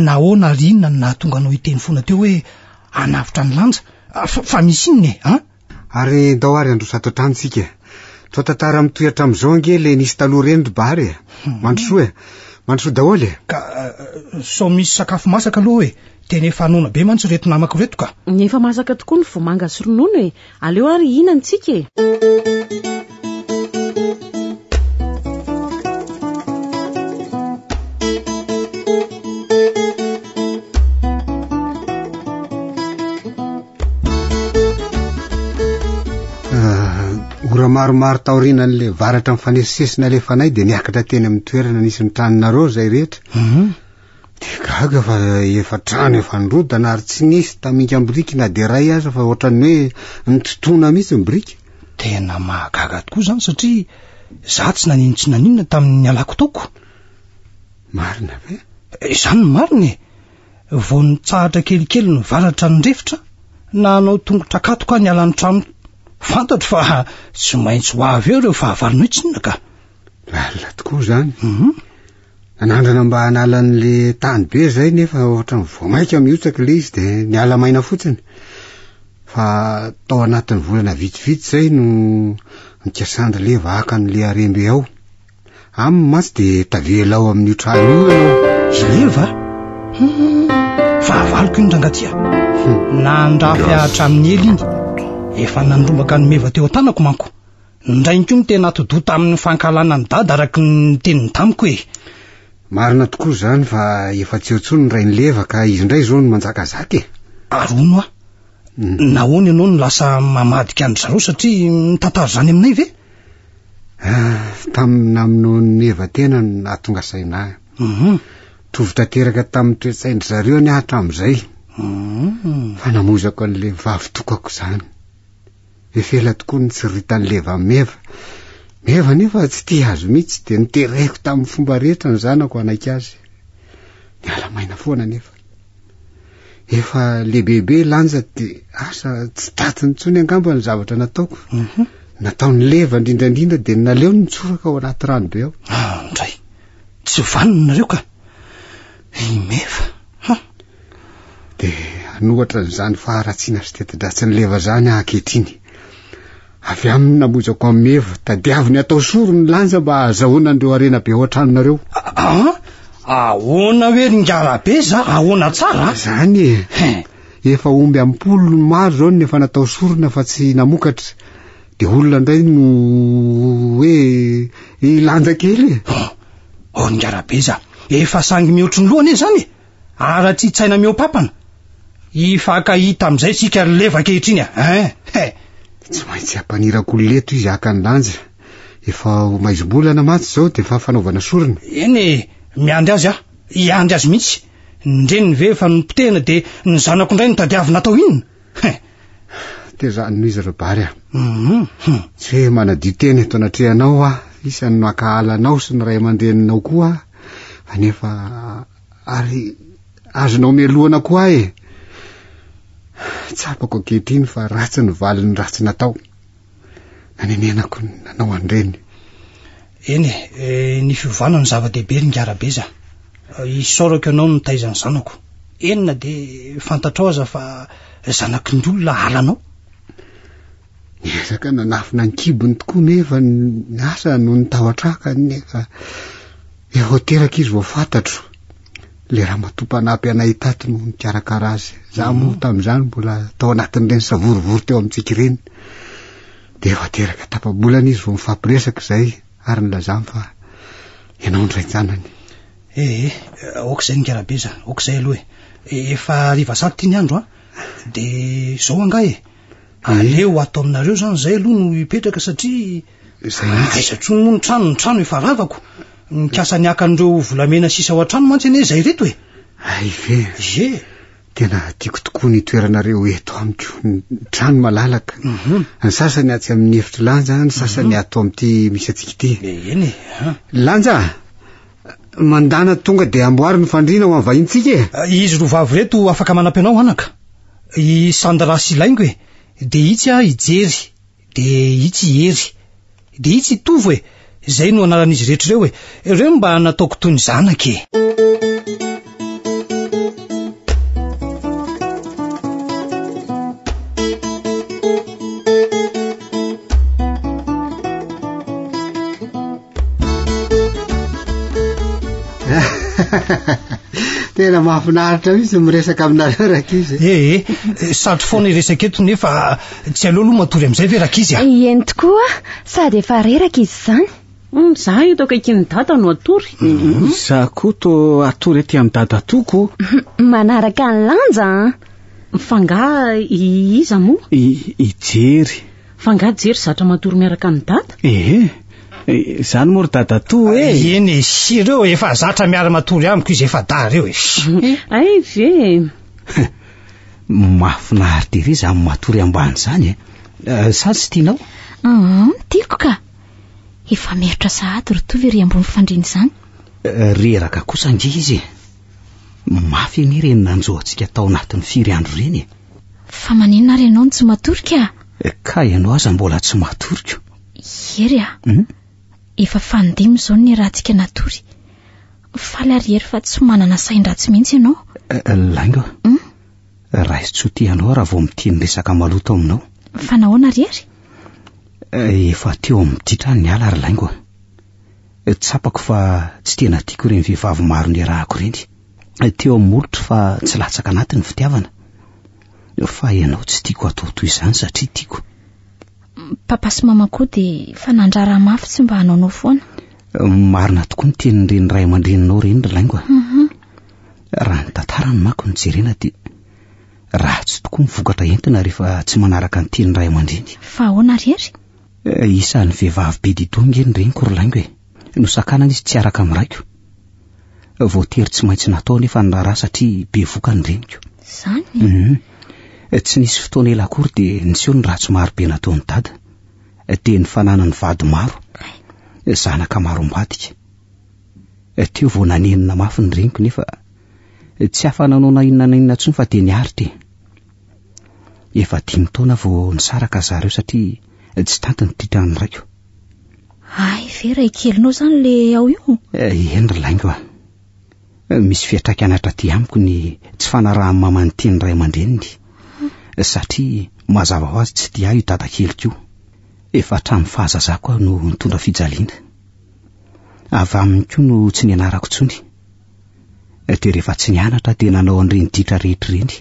nahoana rinona ny nahatonga anao hiteny foana teo hoe anavitra ny lanja fa misy inny ary ndao ary androsa ato atrano tsika to tantara mitohatra am'izao nge le nisy taloha reny ry bary mandrosoa daholy ka sao misy sakafo masaka aloha tena efa anona be mantsy reto namako reto ka nefa masaka tokoa ny vomanga sy ronono aleo ary ihinantsika ora maromaro taorinan'le varatra mifanesisesina le fanay de niakatra teny amin'ny toerana nisy ny tranonareo zay rehetra gaga fa efa trano efa nirodana ary tsy nisy taminga ambiriky na de ray aza fa ohatrany hoe nitotoana mihitsy ny biriky tena mahagaga tokoa zany satria za tsy naninona tamin'ny alako taoko marina ve zany ny marina vao nitsahatra kelikely ny varatra nyrefitra na anao tongotra katoka ny alan'ny trano fantatro fa tsy maintsy ho avy eo reo fahavarina tsinona ka lalina tokoa zany nanandrana mba hanalan'le tany be zay nefa ohatra ny voamaika mihotsaka le izy de niala maina fotsiny fa tao anatin'ny volana vitsivitsy zay no nikasandra le vaka n'le arembe ao aminy matsy de tavelao amin'io trano io ianao leva fahavaloko iny rangatia nandrafy ahatra amin'ny ely iny efa nandrombaka ny meva teo an-tanako manko ndrainko ny tena atodota amin'ny fankalana ny dada araky ny teniny tamiko marina tokoa zany fa efa tsy otsony ny ray ny leva ka izy indray zao no manjakazaka e. Arono a nahoana ianao no lasa mamadika andry zareo satria mitantara zany aminay ve? Tamina aminao ny eva tena nahatonga saina tovi-tanteraka tamin'ny toetsaindry zareo ny hatramin'izay fa namozako an'le vavy tokako zany efela tokoa ny tsiritan'ny leva meva nefa tsy tia azo mihitsy de nitereko tamin'ny fomba rehetra ny zanako anaiky azy niala maina foana nefa efa lehibehibe lanja de asa tsy tatiny ntsony angamba ny zavatra nataoko nataony leva indrindraindrindra de naleo nitsoraka ao anaty rano be ao ndray tsy vanina nareo ka meva de anohatra n'izany faharatsiana sy teti-dratsy ny leva zany ankehitriny avy aminy namozako amin'ny meva tadiaviny atao soro ny lanja mba azahoana andreo arena be ao an-tranonareo. Ahoana hoe ngara be za ahoana tsara zany efa omby ampolo maro zao nefa natao sorona fa tsy namokatra de olona ndray no hoe ilanja kely ngara be za efa sangy mihoatry ny lohany zany ara tsy tsaina miopapana ifakahita am'izay sika leva kehitriny tsy maintsy ampanirako leto izy aka ny lanja efa maizombolana matsy zao de fa fanaovana sorona eny miandry azy iandry azy mihitsy ndreny ve fa nompotehina de ny zanako indray no tadiavina atao inona de zany no izy rebary tsy hoe manadio teny eto anatrehanao isany no akahalanao sy ny ray aman-dreninao koa fa nefa ary azonao mialohana koa tsapako ankehitriny fa ratsy ny valiny ratsy natao nanenenako nanao andreny eny ny fiovana ny zava-dehibe ny ngarabe za isorako ianao no taizany zanako enina de fantatrao aza fa zanaky ny olona halanao niezaka nanafina ny kibony tokoa nefa ny asa no ny tahoatraka nefa efa teraka izy voafantatro le raha matompanapy anay tato no nikarakara azy za moa tamin'izany mbola tao anatin'ireny savorovory teo amintsika ireny de efa teraka tapabolana izy vao mifampiresaka zay ary nylazany fa ianao ndray janany okizay ngarabe za okizay aloha efa riva sady ty ny andro de zao anga aleo ato aminareo zany zay aloha no ipetraka satria aizatrony moa ny trano efa ravako nikasa niakan'ireo volamena sisa ao an-trano mantsy ane zay reto ve tena tiako tokoa ny toeranareo eto amiko ny trano malalaka ny sasany atsy amin'ny efitra lanja ny sasany ato amin'ity misy atsika ty lanja mandana tonga de amboary ny fandriana ho avahintsika izy rovavy reto afaka manampy anao anaka i sandrasy ilaingo de itsy ijery de itsy iery de itsy tovo zay no anaran'izy rehetrareo ireo mba nataoko toy ny zanaka tena mahafinaritra izy miresaka aminareo rakizy sady foana iresaka eto nefa tsy aleo aloha matory am'izay ve rakizy eny tokoa sady efa reraka izy zany za eto akaikiny dada no atory za koa to atory ety amin'ny dada toko manaraka ny lanja fanga iza moa ijery fanga jery zatra matory miaraka ny dada zany moa ry dada to eny sy reo efa zatra miara matory amiko izy efa da reo ay ve mahafinaritra ery za matory ambany zany sa tsy tianao tiako ka efa mihatra sahady rotovy ery ambony fandriny zany reraka kosa nge izy mafy eny reny nanjoantsika tao anatin'ny 4 andro reny fa maninona ary ianao no tsy matorika ka ianao aza mbola tsy matoriko ery efa fandimy zao ny rahantsika natory faly ary ery fa tsy manana sain-dratsy mihitsy ianao laingo raha izy tsy ho tianao raha vao mitiny resaka maloto aminao fa nahoana ary efa teo amin'ity ny ala ary laingo tsapako fa tsy tena tiako ireny vehivavy maro ny arahako ireny teo amin'ny molotra fa tsy latsaka anaty ny fitiavana fa ianao tsy tiako atao toy izany satria tiako papa sy mama koa de fa nandrara mafy tsy mba hanaonao foana Marina tokoa ny tenin'ireny ray aman-dreninao reny ry laingo. Raha ny tantarany manko ny jerena dia ratsy tokoa mivokatra entina rehefa tsy manaraka ny tenin'ny ray aman-dreny. Fa ahoana rery? Isan'ny vehivavy be didongy eny reniko ry laingo no sakanana izy tsy araka amiraiko. Voatery tsy maintsy natao nefa ny raharaha satria be voka ny reniko. Zany? Tsy nisy fotoana ela akory dia niseho ny ratsy maro be nataony dada. Dia ny fananany vady maro, zanaka maro ambadika. Teo vao nanenina mafy ny reniko nefa tsy afananao na inona na inona intsony fa dia niaritra. Efa 5 taona vao nisaraka zareo satria tsy tanty ny ditran'ny raiko. Ay, vera ikelinao zany le ao io? Eny ry laingo a. Misy fiatraikana aty amiko ny tsy fanarahan'ny mama ny teny ray aman-dreniny. Satria mazava ho azy tsy dia io dada keliko io. Efa hatramin'ny fahazazako aho no nitondra fijaliana. Avy aminy koa no tsy nianarako tsony. Dia rehefa tsy nianatra dia nanao an'ireny ditra rehetra ireny.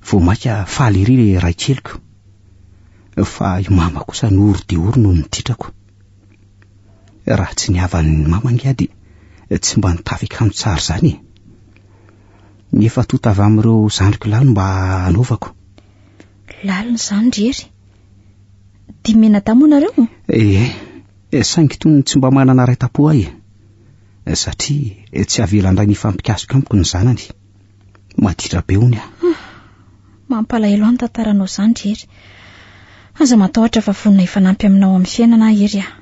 Vao maika faly ery ray keliko. Fa io mama kosa no ory dia ory no niditrako. Raha tsy nihavan'ny mama ngia dia tsy mba nitafika amin'ny tsara zany. Nefa tota avy amin'ireo zandriko lalo mba hanaovako. Lalina zany rery? Dimena damo nareo? Saingy tony tsy mba manana ray-tapo ahy. Satria tsy avelandray ny fampikasoko amiko ny zanany. Maditra be hony aho. Mampalahelo any tantaranao zany rery. Aza matahotra fa vonina ifanampy aminao amin'ny fiainana ery aho.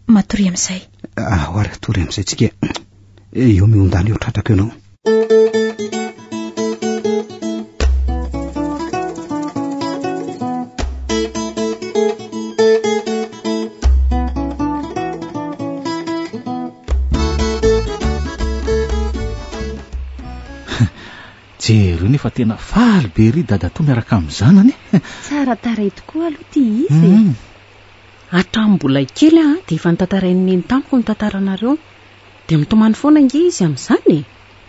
Matory amin'izay. Hoary tory amin'izay tsika. Eo miondany eo tratrako ianao. Jery nefa tena faly be ry dada toa miaraka amin'ny zanany. Tsara tarehy tokoa aloha ty izy. Hatrambola kely dia efa nitantarainy neny tamiko ny tantaranareo. Dia mitomany foana nge izy amin'izany.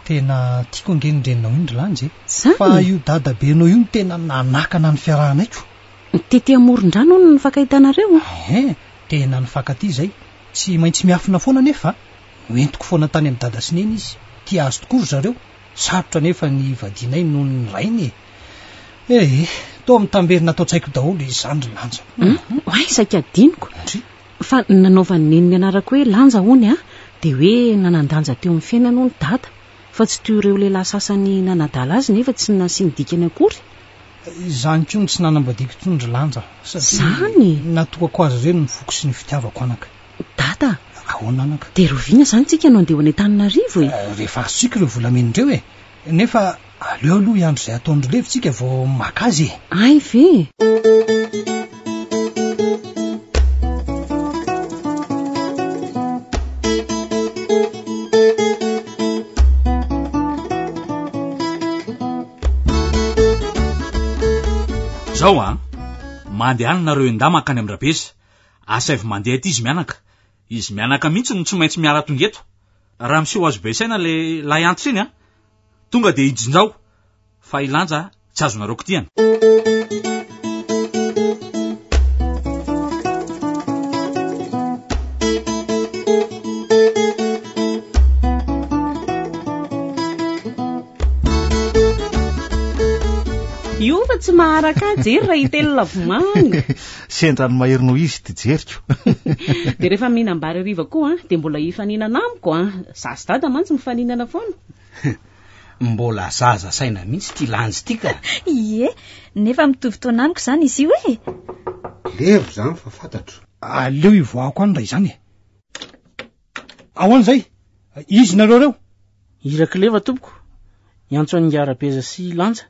Tena tiako angeny renina indry lanjy. Fa io dada benao io ny tena nanakana ny fiarahanaiko. Tety amoron-drano no nifakaitanareo. Tena nifankaty zay. Tsy maintsy miafina foana nefa. Noentiko foana tany amin'ny dada sy neny izy. Tia azo tokoa zareo. Sarotra nefa ny vadinay noho ny rainy. Toa mitamberina atao tsaiko daholo izany ry lanja. Saika adiniko. Fa nanaovany neny nianarako hoe lanja hony dia hoe nanandanja teo amin'ny fiainana ny dada. Fa tsy teo ireo lehilahy sasany nanadala azy nefa tsy nasiany dikany akory. Izany koa tsy nanambadiko tsony ry lanja. Zany natokako azy ireny ny foko sy ny fitiavako anaka. Dada, ahoana anaka? Dia roviana zany tsika no andeha any Antananarivo. Rehefa azontsika ireo volamena nefa aleo aloha iandro izay ataondro levitsika vao makazy. Ay ve. Zao mandeha any nareo enda makany amin'ny rabeza. Asa evy mandeha ety izy mianaka. Izy mianaka mihitsy no tsy maintsy miara tonga eto. Raha miseho azo besaina le lahy antitra iny tonga dia hijinjao. Fa ilanja tsy azonareo kitiana. Io fa tsy maharaka jery raha hitelo lavomanga. Sendrano maherinao izy ty jeriko. Dia rehefa mihinam-bary hariva koa dia mbola hifaninana amiko Zasy dada mantsy mifaninana foana. Mbola zaza saina mihitsy ty lanjy ty ka. Nefa mitovy taona amiko zany izy io Levo zany fa fantatro. Aleo ivoako any raha izany. Ahoana zay? Izy nareo reo? Iraka leva tompoko. Iantso any Arabeza sy lanja.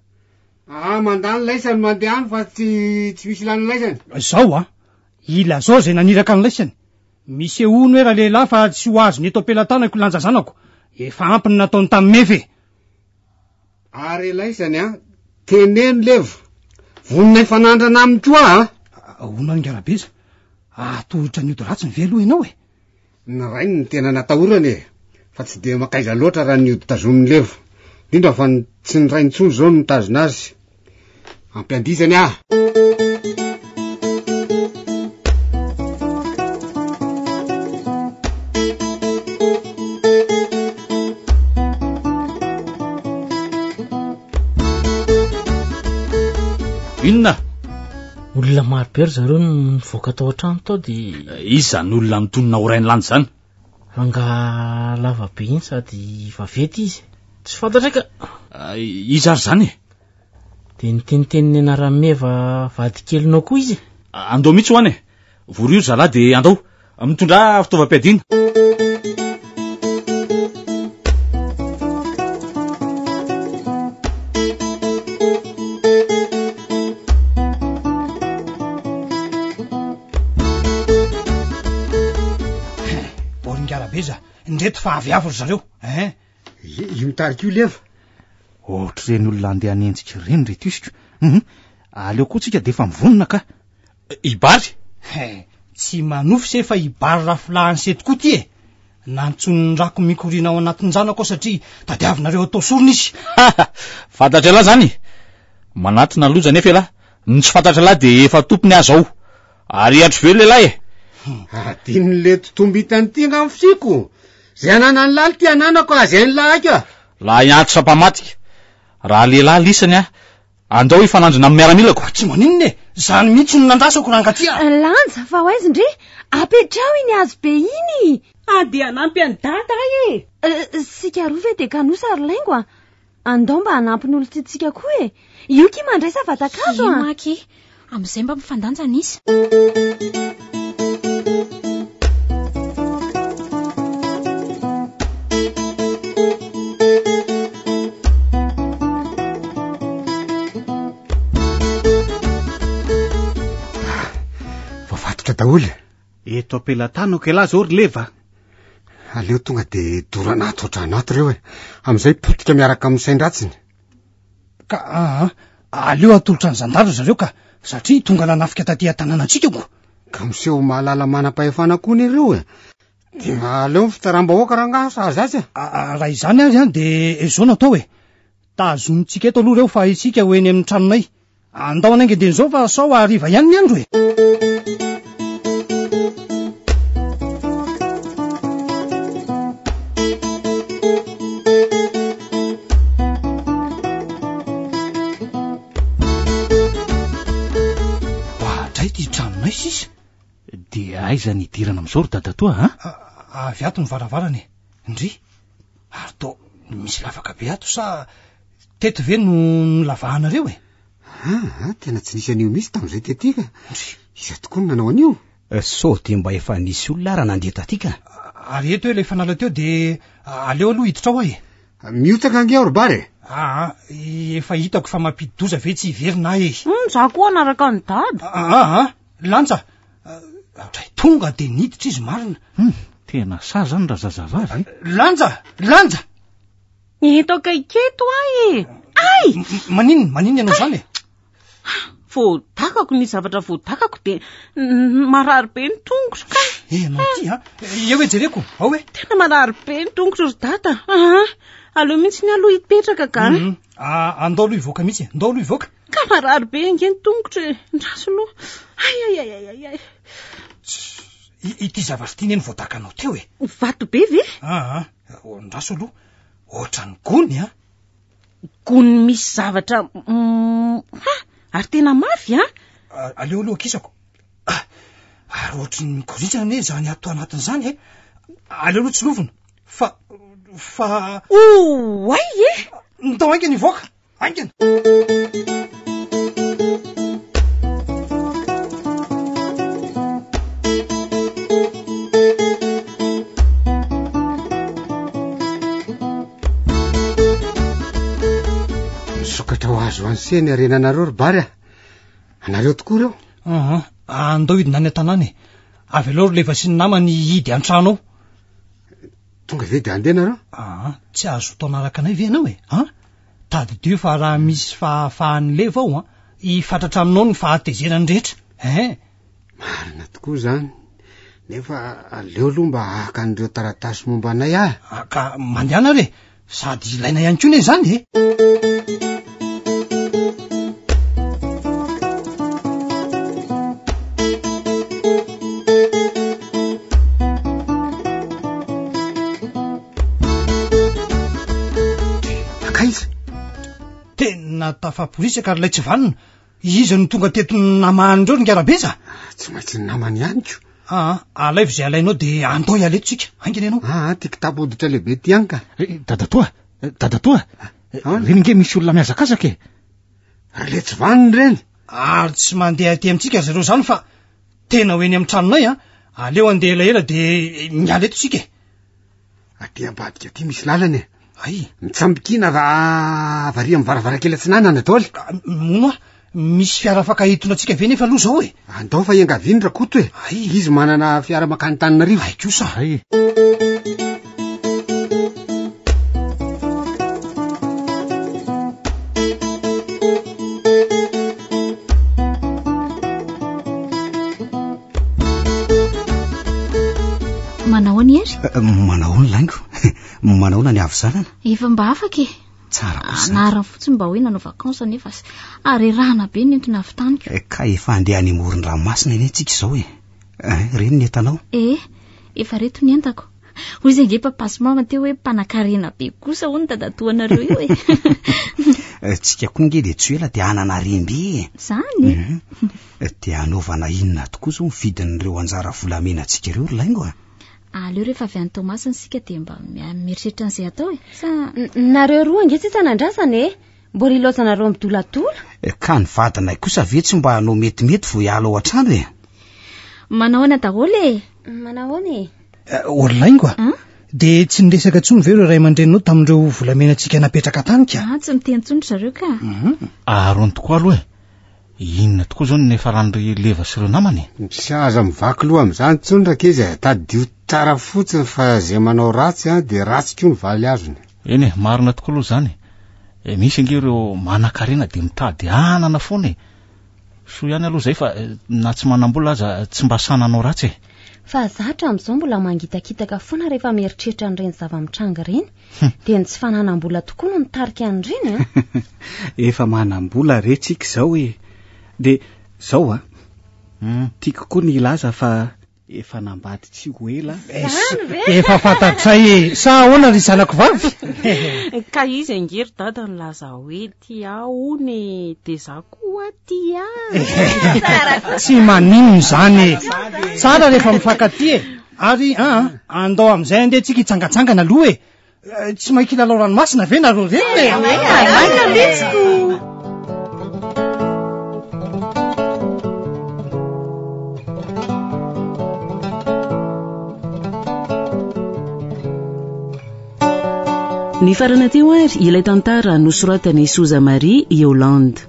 Mandany laisany mandeha any fa tsy misy lany laisany. Zao ila zao zay naniraka ny laisany. Misy ehono hoe raha lehilahy fa tsy ho azo ny eto ampelantanako lanja zanako. Efa ampiny nataony tamin'ny mefy. Ary laisany teneny levo. Vonina ifanandrana aminy koa Ahoana ny Arabeza? Atohitra ny ody ratsy ny velo ianao Ny rainy ny tena natahorany fa tsy dia makaiza loatra raha ny ody tazomin'ny levo. Indrindra fa tsy ny rainy tsony zao no mitazona azy. Ampiandizany Inona? Olona maro be ry zareo nivoaka tao an-trano tao dia Izy zany olona mitonona ho rainy landy zany. ranga lava be iny sady vavety izy. Tsy fantatra ka. Izy ary zany e? Dia niteniteniny anarameva vady kelinao koa izy. Andao mihitsy ho any e. Voroio zalahy dia andao. Mitondra fitaovam-piadiana. Ndreto fa aviavo ry zareo io mitarika io leva ohatry reny olona andeha hanenjika reny reto isika. Aleo koa tsika dia efa mivonona ka. Ibary? Tsy manofy se fa ibary rafilahany seto koa ty e. Nantsonondrako mikoriana ao anatin-janako satria tadiavinareo atao sorona izy. Fantatra lahy zany. Manatina loja nefa lahy. Ny tsy fantatra lahy dia efa tompony azo ao. Ary hatro velo lehilahy e. Adin'le totomby hitany ty nga fisiko. Zay anana ny laly ty ananako azay ny lahy ka. Laha iantso sapamatika. Raha lehilahy lisany andao ifanandrina amin'ny miaramilako. Tsy maninona e. Zany mihitsy no nandrasako rangaty Lanja fa ho aizy ndre. Apetrao iny azo be iny. Dia anampy any dada e. Sika roa ve dia kanosa ary laingo andao mba hanampy ny olon-tsika koa e. Io ki mandraisa vatakazo Maki, amin'izay mba mifandanjana izy. Daoly eto ampelatano ke lahy zao ry leva. Aleo tonga de doranato otranato reo e. Amin'izay potika miaraka amin'ny saindratsiny. Ka aleo atolotra ny zandaro zareo ka satria tonga nanafika taty an-tanànantsika ko. Ka miseho mahalala manam-pahefana koa ireo e. Dia aleo ny fitaram-bahoaka rangaha sahazatsy. Raha izany ary dia izao natao e. Tazonitsika eto aloha reo fa isika ho eny amin'ny tranonay. Andao anainga dia izao fa sao hariva ihany ny andro e. Dia aiza nidirana amin'izao ry dadatoa avy ato ny varavarany ndry ary to misy lavaka be ato sa teto ve no nilavahanareo e. Tena tsy nisy an'io misy tamin'izay tetika. Iza tokoa no nanao an'io. sao dia mba efa nisy olona ara nandeha tatika. Ary eto hoe ilay fanala teo dia aleo aloha hiditra ao e. Miotaka ange ao ry bary. Efa hitako fa mampidi-doza ve tsy hiverina e. Za koa anaraka ny dada. Lanja tonga dia niditra izy marina. Tena sa zany raha zazavavy. Lanja Eto akaiketo e. Ay! Maninona ianao zany e? Voadakako ny zavatra voadakako dia marary be ny tongotra ka. Anao ty eo hoe jereko ao hoe. Tena marary be ny tongotra ry dada. Aleo mihitsy ny aloha hipetraka ka. Andao aloha hivoaka mihitsy. Andao aloha hivoaka. Ka marary be nge ny tongotra ndraso aloha. Ay. Ity zavatra ity neny voadakanao teo e. Vato be ve? Ndraso aloha ohatran'ny gony gony misy zavatra ary tena mafy aleo aloha akisako ary ohatrany mikoritsana ne zany ato anatin'izany e. Aleo aloha tsy lovina fa ay e. ndao aingany hivoaka aingany. Sokatra ho azo anseny arenanareo ry bary anareo tokoa reo. Andao hidina any an-tanàna e. Avy aleo ry lefa sy ny namany hidy an-trano ao. Tonga ve dia andeha nareo? Tsy azo tao anaraka anay ve ianao e. Tadidio fa raha misy fahafahany leva ao hifatratra aminao ny fahatezerany rehetra. Marina tokoa zany. Nefa aleo aloha mba haka an'ireo taratasy momba anay ka mandehana re sady ilaina ihany koa ne zany e. Tena tafaporisaka ary ilay tsy vanina izy no tonga teto namandreo ny Ngarabeza? Tsy maintsy namany ihany ko. Alaivo zay alainao de andao ialetontsika. Angina ianao. Ty kitapoditra lehibe ty any ka. Dadatoa. Reny nge misy olona miazakazaka e. Reletsy vaniny reny. Ary tsy mandeha aty amintsika zareo zany fa tena ho eny amin'ny tranonay aleo andeha elaela de miala eto tsika. Aty ambadika ty misy lalana e. Ay, mitsambikina varia amin'ny varavarakely atsinanana Daoly. Moa, misy fiara afaka hitona atsika ve nefa aloha zao e. Andao fa iangaviany Rakoto e. Ay, izy manana fiara makany Tananarivo. Ay kosa. Ay. Manahoana ery? Manahoana laingo? Manahoana ny avy zanana? Efa mba afaka e. Tsara kosa. Narany fotsiny mba hoe nanao vakansa nefa ary rahana be nentina avy tany ka. Ka efa andeha any amoron-dranomasina eny tsika izao e. Reny ny entanao? Efa reto ny entako. Hoy izay nge papasy mama teo hoe mpanan-karena be kosa ho ny dadatoanareo io e. Tsika koa nge de tsy ela de anana remby e. Zany. De anaovana inona tokoa zao midin'ireo anjara volamena antsika ireo laingo a. Aleo rehefa avy any Tomasiny sika de mba mieritreritra an'izay atao e. Nareo roa nge tsy tanandrasana e. Mbola ilozanareo midolatola. Ka ny vadinay kosa ve tsy mba hanao metimety vo hiala ao an-trano e. Manahoana daholo e. Manahoana e. Laingo de tsy niresaka tsony ve reo ray aman-drenao tamin'ireo volamena antsika napetraka tany ka? Tsy miteny tsony zareo ka. Arony tokoa aloha e. Inona tokoa zao nefa ranory leva sy ireo namany? Tsy aza mivaky loha amin'izany tsony rakizy e. Tadio tsara fotsiny fa zay manao ratsy de ratsy koa ny valy azony. Eny e, marina tokoa aloha zany. Misy nge ireo manan-karena de mitady anana foana e. So ihany aloha zay fa na tsy manam-bola aza tsy mba sananao ratsy e. Fa zatra amin'izao mbola mangitakitaka foana rehefa mieritreritra an'ireny zava-mitranga reny. De ny tsy fananam-bola tokoa no nitarika an'ireny Efa manam-bola retsika izao e. De zao tiako koa ny ilaza fa efa nambady tsy ho ela. Efa fantatsay e. Sa ahoana ry zanako vavy? Ka izy angery dada ny laza hoe tia hony de za koa tia. Tsy maninona zany e. Tsara rehefa mifankaty e. Ary andao amin'izay andeha tsika hitsangatsangana aloha e. Tsy mahay kilalao ranomasina ve nareo reny e. Maika mitsiko. Ny farana teo ary ilay tantara nosoratany Soza Marie Yolande.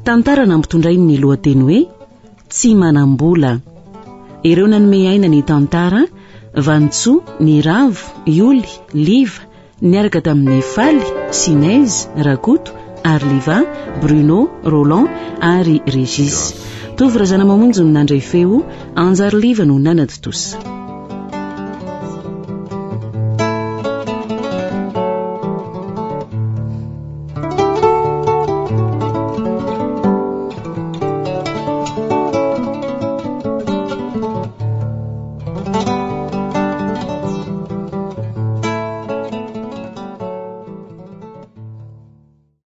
Tantara nampitondray ny lohateny hoe tsy manam-bola. Ireo nanome aina ny tantara Vantso, ny Ravo, Ioly, Liva, niaraka tamin'ny Faly, Sinez, Rakoto, Arliva, Bruno, Roland ary Régis. Tovy razana mamonjy no nandray feo Anjarliva no nanady tosa.